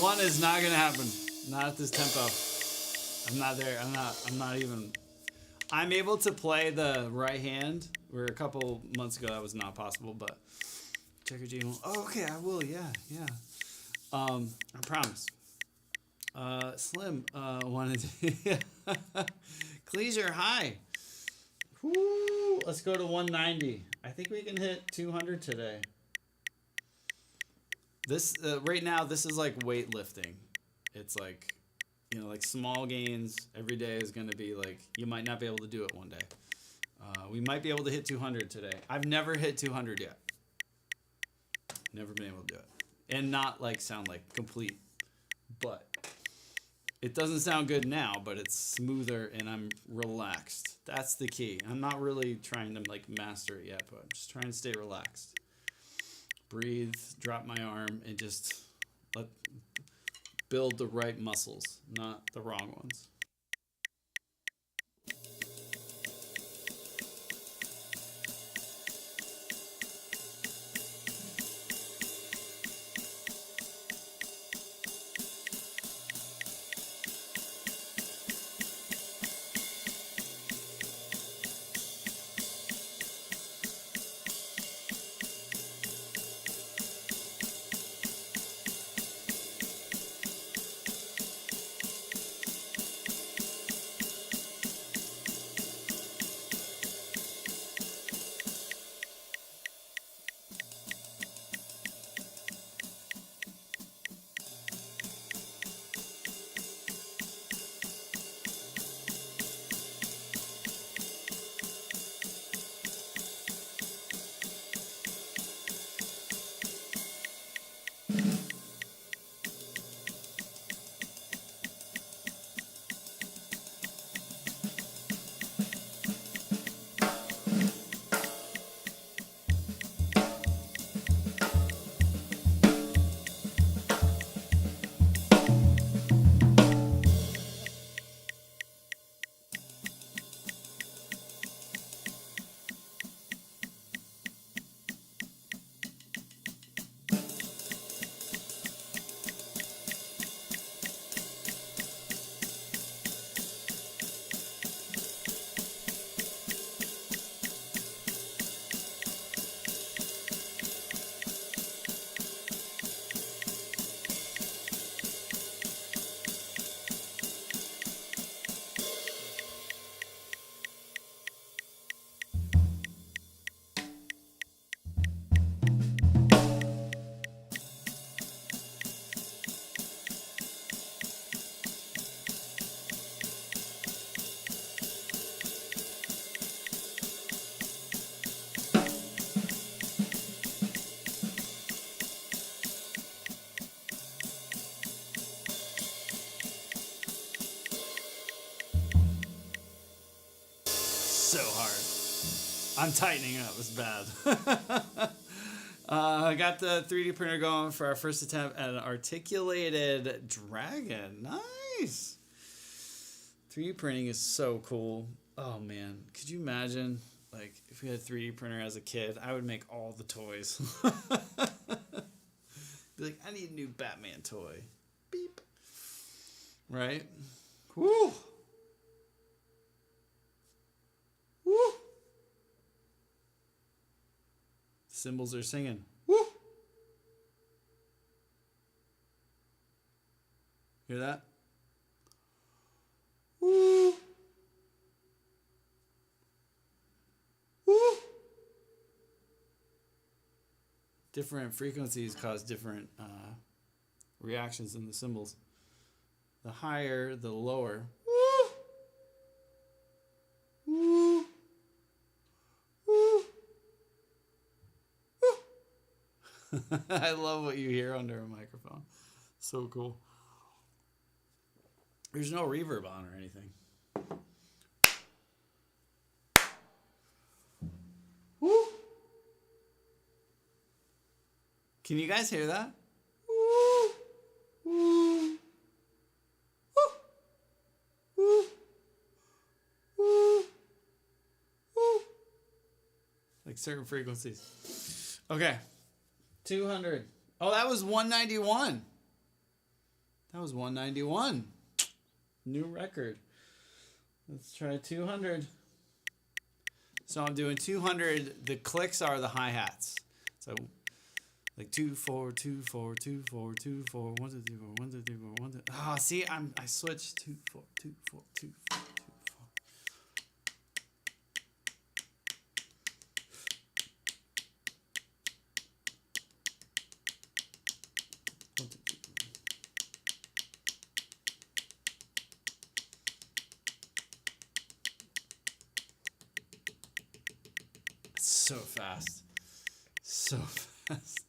one is not gonna happen. Not at this tempo. I'm not there. I'm not even. I'm able to play the right hand, where a couple months ago that was not possible, but checker G. Oh, okay, I will, yeah. I promise. Slim wanted to Cleisure, hi. Woo, let's go to 190. I think we can hit 200 today. This right now, this is like weightlifting. It's like, like small gains every day is going to be like, you might not be able to do it one day. We might be able to hit 200 today. I've never hit 200 yet. Never been able to do it. And not like sound like complete, but it doesn't sound good now, but it's smoother and I'm relaxed. That's the key. I'm not really trying to like master it yet, but I'm just trying to stay relaxed. Breathe, drop my arm, and just build the right muscles, not the wrong ones. So hard. I'm tightening up. It's bad. I got the 3D printer going for our first attempt at an articulated dragon. Nice. 3D printing is so cool. Oh man, could you imagine like if we had a 3D printer as a kid? I would make all the toys. Be like, I need a new Batman toy. Beep. Right? Woo. Woo. Cymbals are singing. Woo. Hear that? Woo. Woo. Different frequencies cause different reactions in the cymbals. The higher, the lower. Woo. Woo. Woo. Woo. I love what you hear under a microphone. So cool. There's no reverb on or anything. Woo. Can you guys hear that? Woo. Woo. Woo. Woo. Woo. Like certain frequencies. Okay. 200. Oh, that was 191. That was 191. New record. Let's try 200. So I'm doing 200. The clicks are the hi-hats. So like 2 4 2 4 2 4 2 4 1 2 3 4 1 2 3 4 1 2. Oh, see, I switched 2 4 2 4 2 4 2 4. 1 2 3 4. So fast. So fast.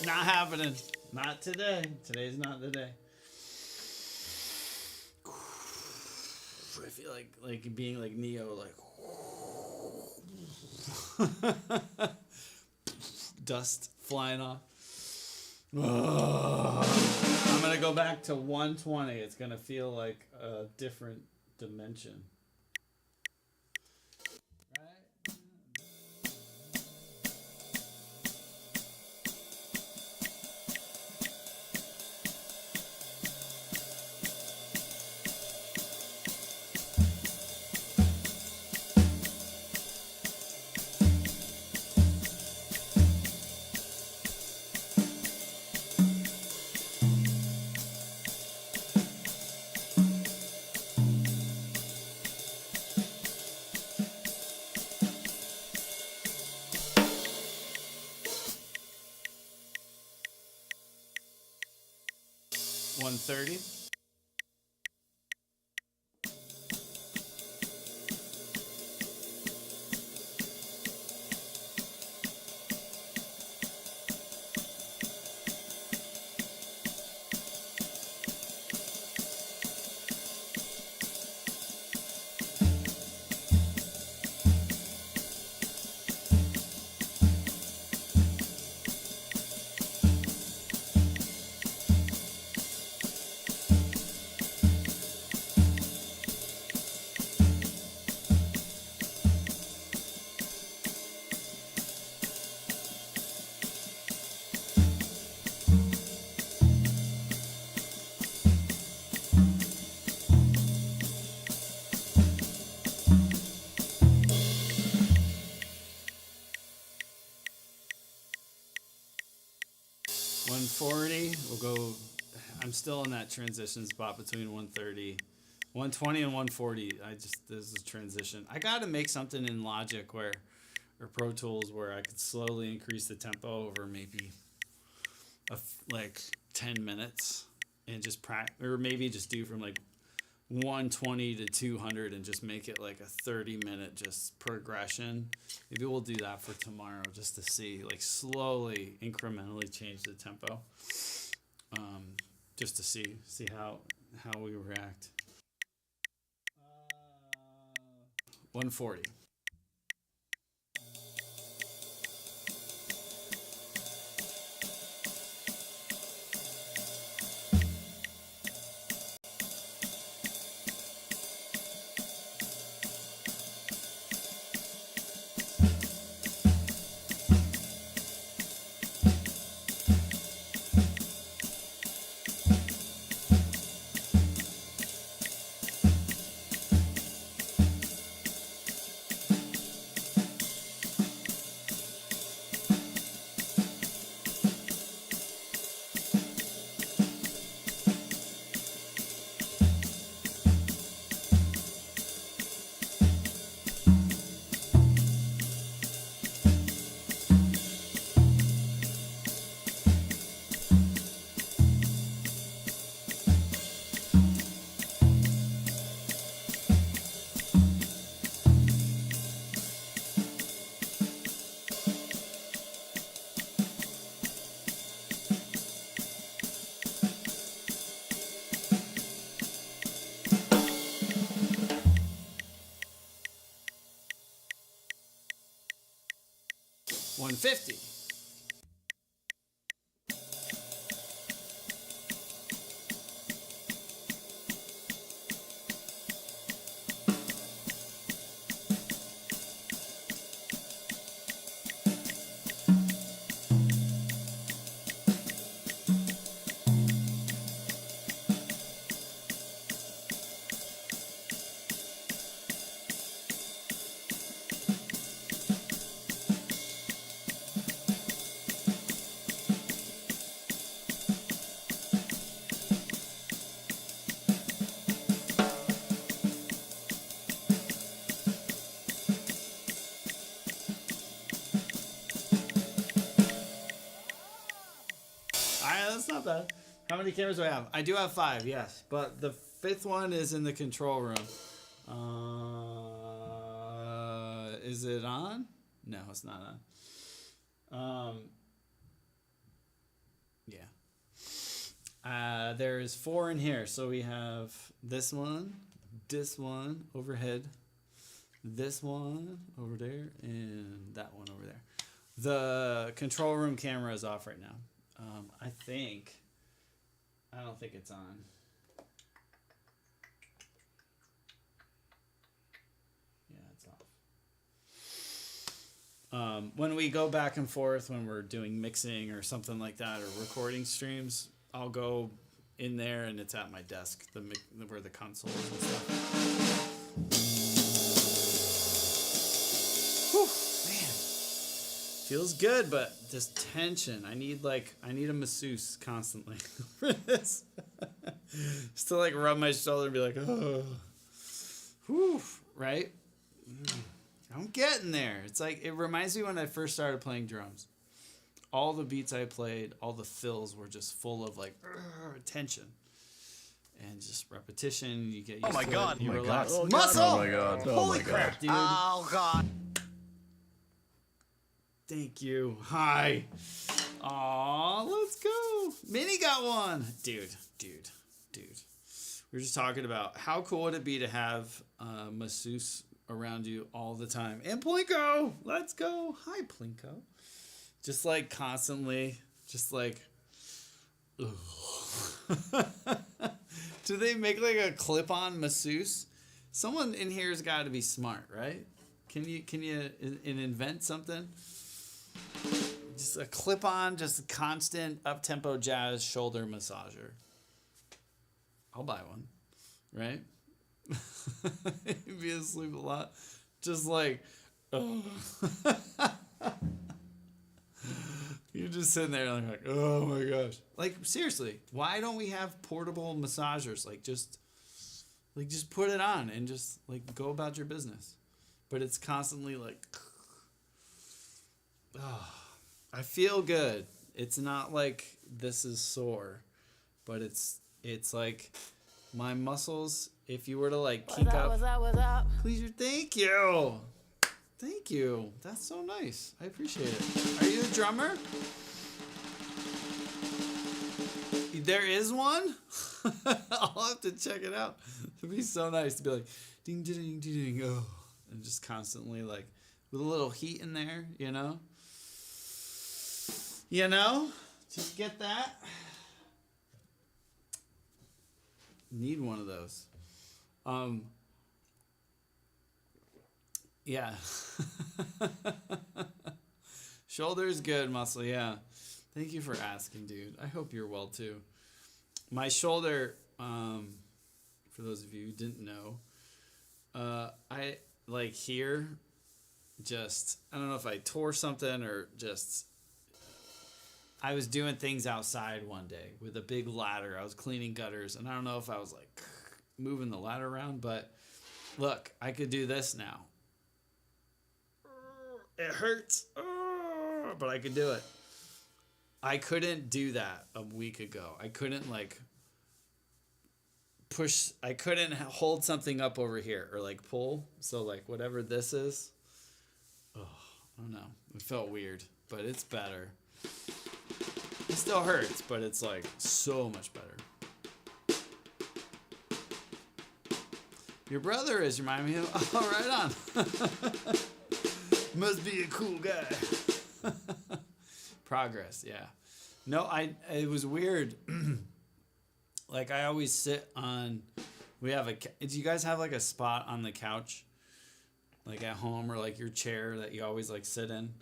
Not happening. Not today. Today's not the day. I feel like being like Neo, like dust flying off. I'm gonna go back to 120. It's gonna feel like a different dimension. 130. We'll go. I'm still in that transition spot between 130, 120 and 140. There's a transition. I got to make something in Logic or Pro Tools where I could slowly increase the tempo over maybe like 10 minutes and just or maybe just do from like 120 to 200 and just make it like a 30-minute just progression. Maybe we'll do that for tomorrow just to see, like, slowly incrementally change the tempo, just to see how we react. 140. 150. Alright, that's not bad. How many cameras do I have? I do have 5, yes. But the 5th one is in the control room. Is it on? No, it's not on. Yeah. There is 4 in here. So we have this one overhead, this one over there, and that one over there. The control room camera is off right now. I don't think it's on. Yeah, it's off. When we go back and forth, when we're doing mixing or something like that, or recording streams, I'll go in there and it's at my desk, where the console is and stuff. Whew, man. Feels good, but just tension. I need a masseuse constantly for this. Just to like rub my shoulder and be like, oh, whew, right? I'm getting there. It's like, it reminds me when I first started playing drums. All the beats I played, all the fills were just full of like tension and just repetition. You get used to it. You relax. Oh, Muscle! Oh my god. Oh Holy my crap, god. dude. Oh god. Thank you. Hi. Aw, let's go. Minnie got one. Dude. We were just talking about how cool would it be to have a masseuse around you all the time. And Plinko, let's go. Hi, Plinko. Just like constantly, just like, ugh. Do they make like a clip-on masseuse? Someone in here's got to be smart, right? Can you invent something? Just a clip-on, just a constant up-tempo jazz shoulder massager. I'll buy one, right? You'd be asleep a lot. Just like, oh. You're just sitting there like, oh my gosh. Like, seriously, why don't we have portable massagers? Like, just put it on and just, like, go about your business. But it's constantly like, oh, I feel good. It's not like this is sore, but it's like my muscles, if you were to, like, kink up. What's up? Please, thank you. Thank you. That's so nice. I appreciate it. Are you a drummer? There is one? I'll have to check it out. It'd be so nice to be like, ding, ding, ding, ding, ding, oh. And just constantly, like, with a little heat in there, you know? You know? Just get that. Need one of those. Yeah. Shoulder's good, muscle, yeah. Thank you for asking, dude. I hope you're well, too. My shoulder, for those of you who didn't know, I, like, here, just, I don't know if I tore something or just, I was doing things outside one day with a big ladder. I was cleaning gutters, and I don't know if I was, like, moving the ladder around, but look, I could do this now. It hurts, but I could do it. I couldn't do that a week ago. I couldn't, like, push. I couldn't hold something up over here or, like, pull. So, like, whatever this is, I don't know. It felt weird, but it's better. It still hurts, but it's, like, so much better. Your brother is, remind me of. Oh, right on. Must be a cool guy. Progress, yeah. No, it was weird. Like I always sit on. We have do you guys have like a spot on the couch, like at home, or like your chair that you always like sit in?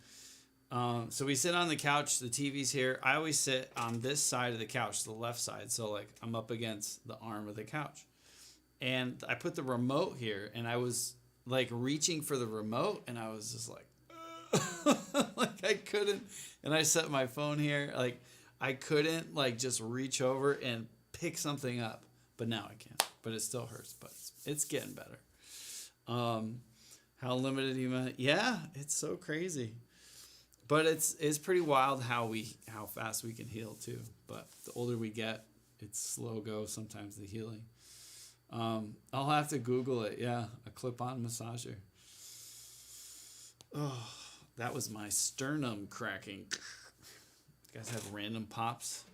So we sit on the couch. The TV's here. I always sit on this side of the couch, the left side. So like I'm up against the arm of the couch, and I put the remote here, and I was like reaching for the remote, and I was just like, like I couldn't, and I set my phone here, like I couldn't like just reach over and pick something up, but now I can. But it still hurts, but it's getting better. How limited yeah, it's so crazy. But it's pretty wild how fast we can heal too. But the older we get, it's slow go sometimes, the healing. I'll have to Google it. Yeah, a clip-on massager. Oh, that was my sternum cracking. You guys have random pops.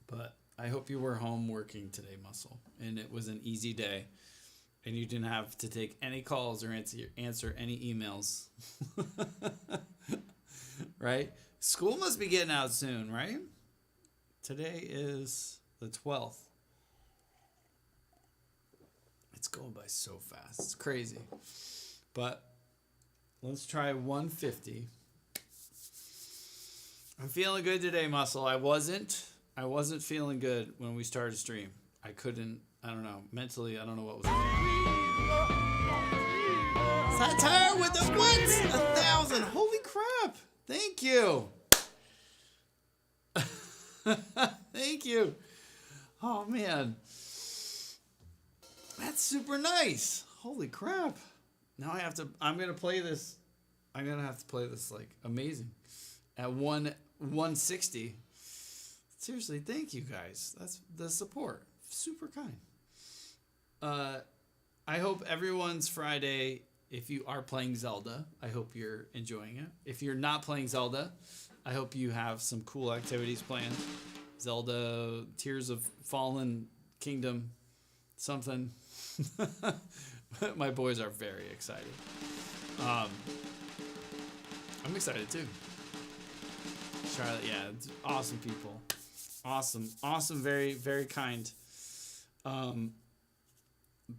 But I hope you were home working today, Muscle, and it was an easy day. And you didn't have to take any calls or answer any emails. Right? School must be getting out soon, right? Today is the 12th. It's going by so fast. It's crazy. But let's try 150. I'm feeling good today, Muscle. I wasn't feeling good when we started stream. I don't know. Mentally, I don't know what was going on. Satire with the once 1,000. Holy crap. Thank you. Thank you. Oh, man. That's super nice. Holy crap. Now I'm going to play this. I'm going to have to play this like amazing. At 160. Seriously, thank you guys. That's the support. Super kind. I hope everyone's Friday, if you are playing Zelda, I hope you're enjoying it. If you're not playing Zelda, I hope you have some cool activities planned. Zelda, Tears of Fallen Kingdom, something. My boys are very excited. I'm excited too. Charlotte, yeah, awesome people. Awesome, very, very kind.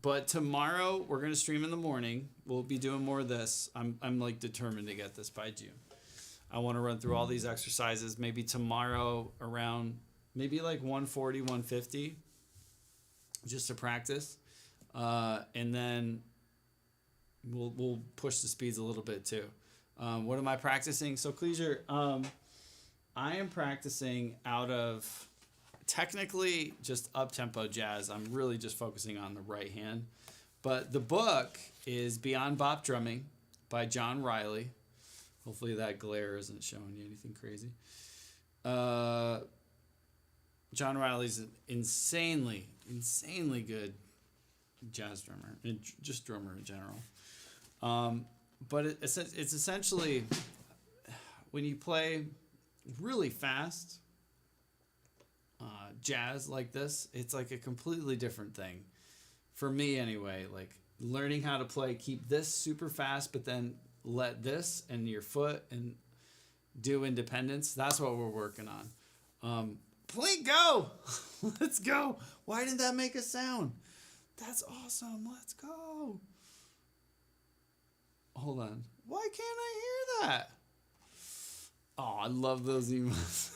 But tomorrow we're gonna stream in the morning. We'll be doing more of this. I'm like determined to get this by June. I want to run through all these exercises. Maybe tomorrow around maybe like 140, 150, just to practice, and then we'll push the speeds a little bit too. What am I practicing? So Cleisure, I am practicing out of technically just up-tempo jazz. I'm really just focusing on the right hand. But the book is Beyond Bop Drumming by John Riley. Hopefully that glare isn't showing you anything crazy. John Riley's an insanely good jazz drummer, and just drummer in general. But it's essentially when you play really fast jazz like this, it's like a completely different thing. For me anyway, like learning how to play, keep this super fast, but then let this and your foot and do independence. That's what we're working on. Play go! Let's go! Why didn't that make a sound? That's awesome. Let's go. Hold on. Why can't I hear that? Oh, I love those emails.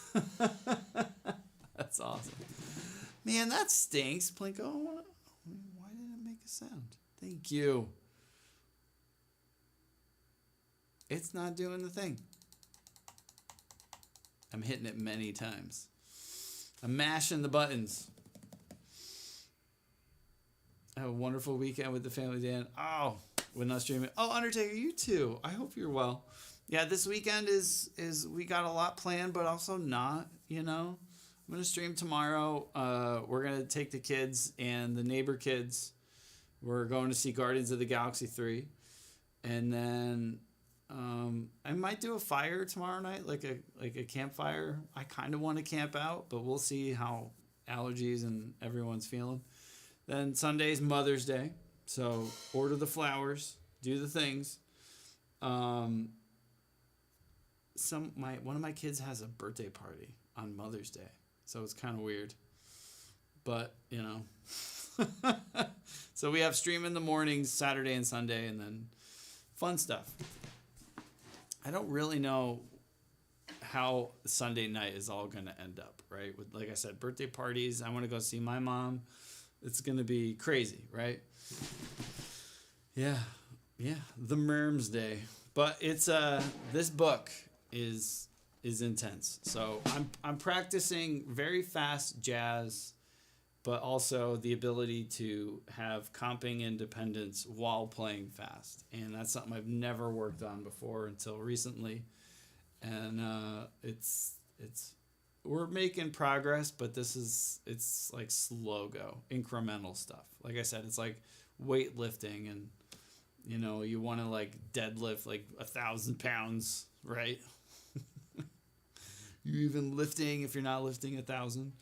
That's awesome. Man, that stinks. Plinko, why didn't it make a sound? Thank you. It's not doing the thing. I'm hitting it many times. I'm mashing the buttons. Have a wonderful weekend with the family, Dan. Oh, we're not streaming. Oh, Undertaker, you too. I hope you're well. Yeah, this weekend is we got a lot planned, but also not, you know. I'm going to stream tomorrow. We're going to take the kids and the neighbor kids. We're going to see Guardians of the Galaxy 3. And then I might do a fire tomorrow night, like a campfire. I kind of want to camp out, but we'll see how allergies and everyone's feeling. Then Sunday's Mother's Day. So order the flowers. do the things. One of my kids has a birthday party on Mother's Day, so it's kind of weird. But so we have stream in the mornings, Saturday and Sunday, and then fun stuff. I don't really know how Sunday night is all going to end up, right? With, like I said, birthday parties. I want to go see my mom. It's going to be crazy, right? Yeah. The Merms Day. But it's this book is intense. So I'm practicing very fast jazz, but also the ability to have comping independence while playing fast. And that's something I've never worked on before until recently. And it's we're making progress, but it's like slow go, incremental stuff. Like I said, it's like weightlifting, and you want to like deadlift like 1,000 pounds, right? You even lifting if you're not lifting 1,000.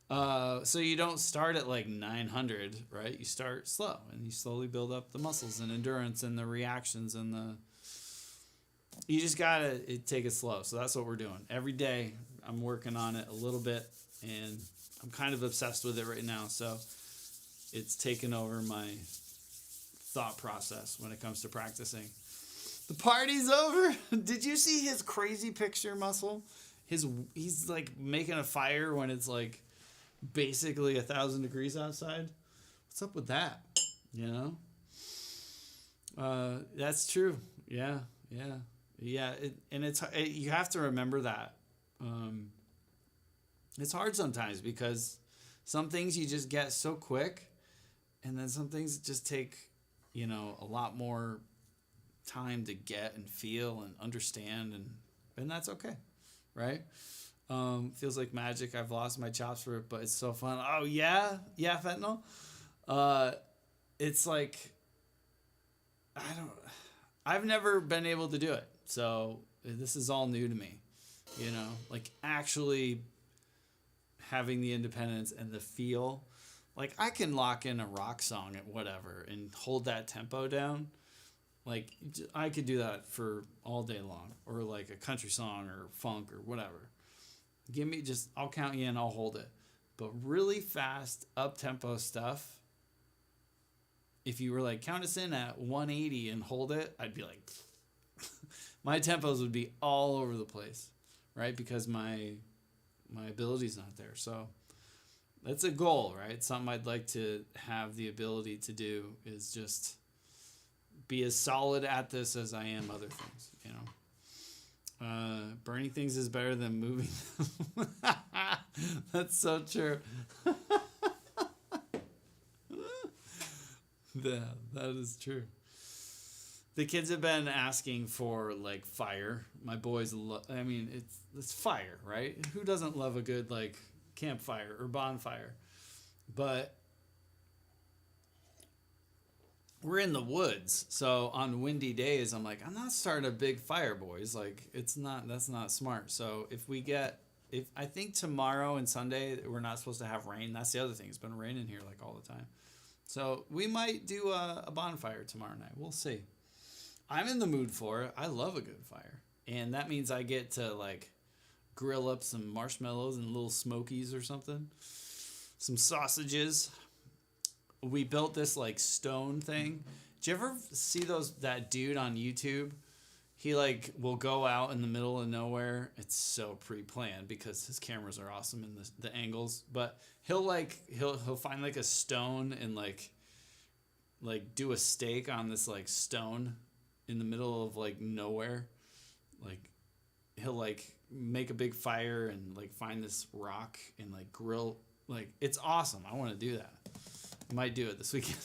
So you don't start at like 900, right? You start slow and you slowly build up the muscles and endurance and the reactions and you just gotta take it slow. So that's what we're doing. Every day I'm working on it a little bit, and I'm kind of obsessed with it right now. So it's taken over my thought process when it comes to practicing. The party's over. Did you see his crazy picture, Muscle? He's like making a fire when it's like basically 1,000 degrees outside. What's up with that? That's true. Yeah. You have to remember that. It's hard sometimes because some things you just get so quick, and then some things just take, a lot more time to get and feel and understand, and that's okay, right? Feels like magic. I've lost my chops for it, but it's so fun. Oh yeah, fentanyl. It's like I've never been able to do it, so this is all new to me. Like actually having the independence and the feel. Like I can lock in a rock song at whatever and hold that tempo down. Like I could do that for all day long, or like a country song or funk or whatever. I'll count you in, I'll hold it. But really fast, up-tempo stuff, if you were like, count us in at 180 and hold it, I'd be like, my tempos would be all over the place, right? Because my ability's not there. So that's a goal, right? Something I'd like to have the ability to do is just be as solid at this as I am other things, burning things is better than moving them. That's so true. Yeah, that is true. The kids have been asking for like fire. My boys it's fire, right? Who doesn't love a good like campfire or bonfire? But we're in the woods, so on windy days, I'm like, I'm not starting a big fire, boys. Like, that's not smart. So if I think tomorrow and Sunday we're not supposed to have rain. That's the other thing. It's been raining here like all the time. So we might do a bonfire tomorrow night. We'll see. I'm in the mood for it. I love a good fire, and that means I get to like grill up some marshmallows and little smokies or something, some sausages. We built this like stone thing. Did you ever see that dude on YouTube? He like will go out in the middle of nowhere. It's so pre-planned because his cameras are awesome in the angles. But he'll find like a stone and like do a steak on this like stone in the middle of like nowhere. Like he'll like make a big fire and like find this rock and like grill. Like it's awesome. I want to do that. Might do it this weekend.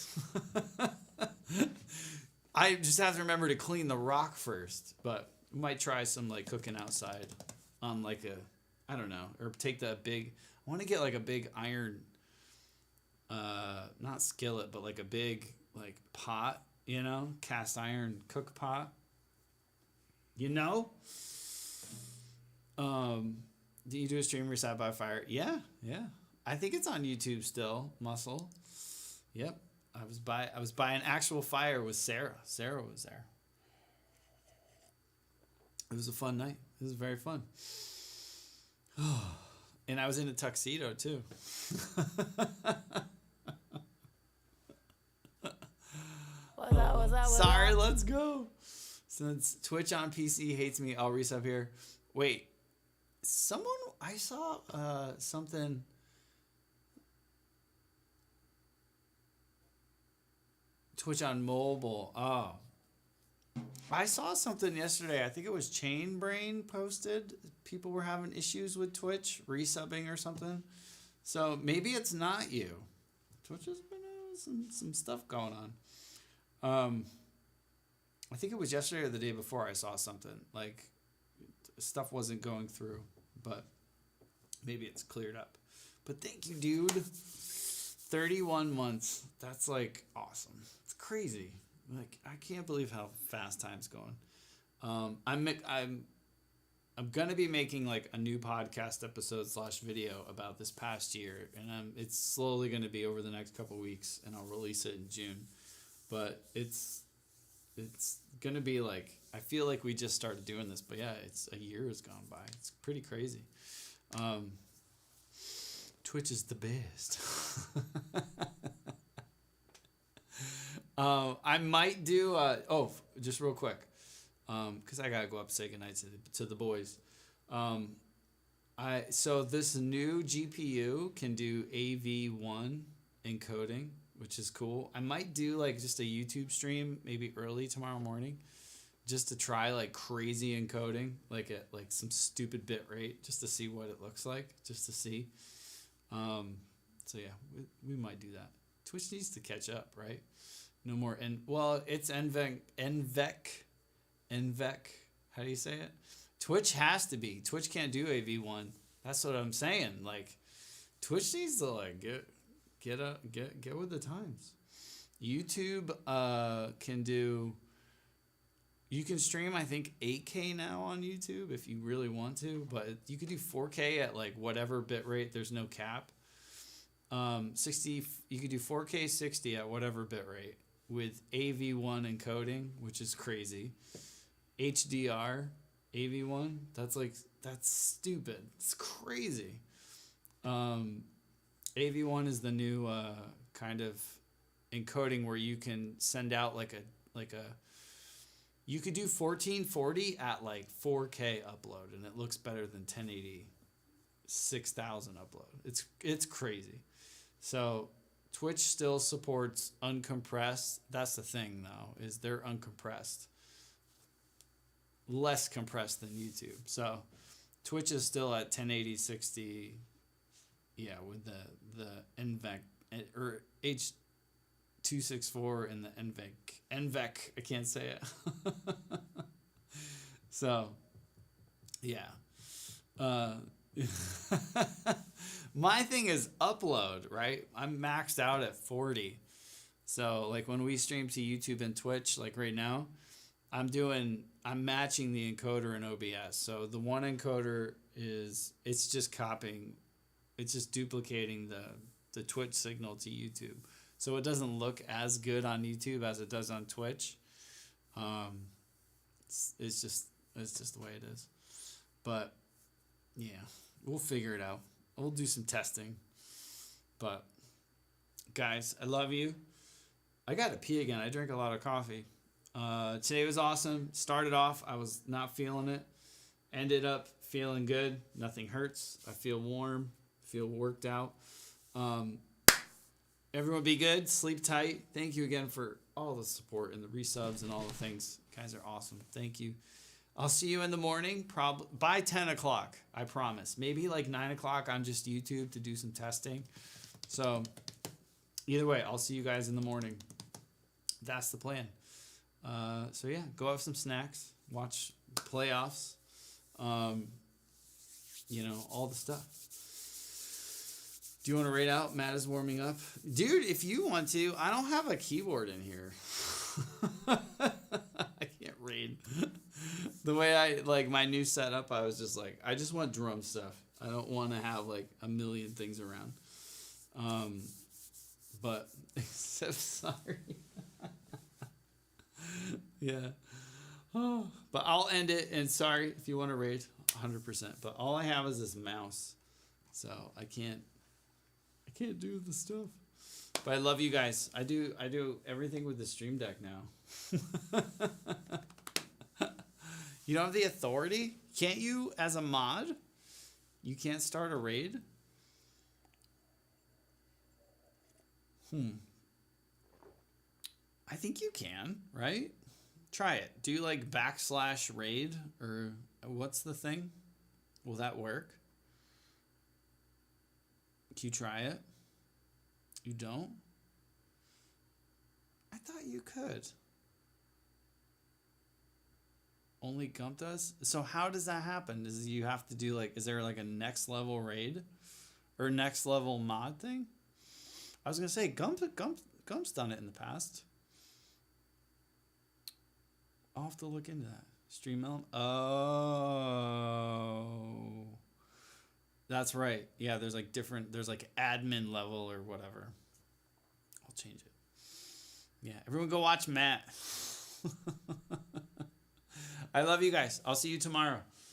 I just have to remember to clean the rock first, but we might try some like cooking outside on like I don't know, or take I want to get like a big iron, not skillet, but like a big like pot, cast iron cook pot, Do you do a stream where you're sat by a fire? Yeah. I think it's on YouTube still, Muscle. Yep. I was by an actual fire with Sarah. Sarah was there. It was a fun night. It was very fun. And I was in a tuxedo too. What's that? Sorry, let's go. Since Twitch on PC hates me, I'll resub here. Wait, I saw something. Twitch on mobile. Oh. I saw something yesterday. I think it was Chain Brain posted. People were having issues with Twitch, resubbing or something. So maybe it's not you. Twitch has been some stuff going on. I think it was yesterday or the day before I saw something. Like, stuff wasn't going through. But maybe it's cleared up. But thank you, dude. 31 months. That's, like, awesome. It's crazy. Like, I can't believe how fast time's going. I'm gonna be making like a new podcast episode / video about this past year, and it's slowly gonna be over the next couple weeks, and I'll release it in June. But it's gonna be like, I feel like we just started doing this, but yeah, it's a year has gone by. It's pretty crazy. Twitch is the best. I might do just real quick, because I gotta go up and say goodnight to the boys. So this new GPU can do AV1 encoding, which is cool. I might do like just a YouTube stream maybe early tomorrow morning, just to try like crazy encoding, like at like some stupid bit rate, just to see what it looks like, just to see. So yeah, we might do that. Twitch needs to catch up, right? No more it's NVEC. How do you say it? Twitch has to be. Twitch can't do AV1. That's what I'm saying. Like, Twitch needs to like get with the times. YouTube can do. You can stream, I think, 8K now on YouTube if you really want to, but you could do 4K at like whatever bit rate. There's no cap. 60. You could do 4K 60 at whatever bit rate with AV1 encoding, which is crazy. HDR AV1. That's stupid. It's crazy. AV1 is the new kind of encoding where you can send out like a. You could do 1440 at like 4K upload, and it looks better than 1080 6000 upload. It's crazy. So Twitch still supports uncompressed. That's the thing, though, is they're uncompressed. Less compressed than YouTube. So Twitch is still at 1080 60. Yeah, with the NVEC or H.264 and the NVEC. I can't say it. So, yeah. My thing is upload, right? I'm maxed out at 40. So, like, when we stream to YouTube and Twitch, like right now, I'm matching the encoder in OBS. So the one encoder it's just copying, it's just duplicating the Twitch signal to YouTube. So it doesn't look as good on YouTube as it does on Twitch. It's just the way it is. But yeah, we'll figure it out. We'll do some testing. But guys, I love you. I gotta pee again. I drank a lot of coffee. Today was awesome. Started off, I was not feeling it. Ended up feeling good. Nothing hurts. I feel warm. Feel worked out. Everyone be good. Sleep tight. Thank you again for all the support and the resubs and all the things. You guys are awesome. Thank you. I'll see you in the morning, probably by 10 o'clock. I promise. Maybe like 9 o'clock on just YouTube to do some testing. So either way, I'll see you guys in the morning. That's the plan. So yeah, go have some snacks, watch playoffs, all the stuff. Do you want to rate out? Matt is warming up. Dude, if you want to, I don't have a keyboard in here. I can't read. The way I, like, my new setup, I was just like, I just want drum stuff. I don't want to have, like, a million things around. But except sorry. Yeah. Oh, but I'll end it, and sorry if you want to raid 100%. But all I have is this mouse, so I can't do the stuff. But I love you guys. I do everything with the Stream Deck now. You don't have the authority? Can't you, as a mod? You can't start a raid? I think you can, right? Try it. Do you like /raid or what's the thing? Will that work? Can you try it? You don't? I thought you could. Only Gump does? So how does that happen? Does you have to do like, is there like a next level raid or next level mod thing? I was gonna say Gump's done it in the past. I'll have to look into that. Stream element. Oh, that's right. Yeah, there's like different. There's like admin level or whatever. I'll change it. Yeah, everyone go watch Matt. I love you guys. I'll see you tomorrow.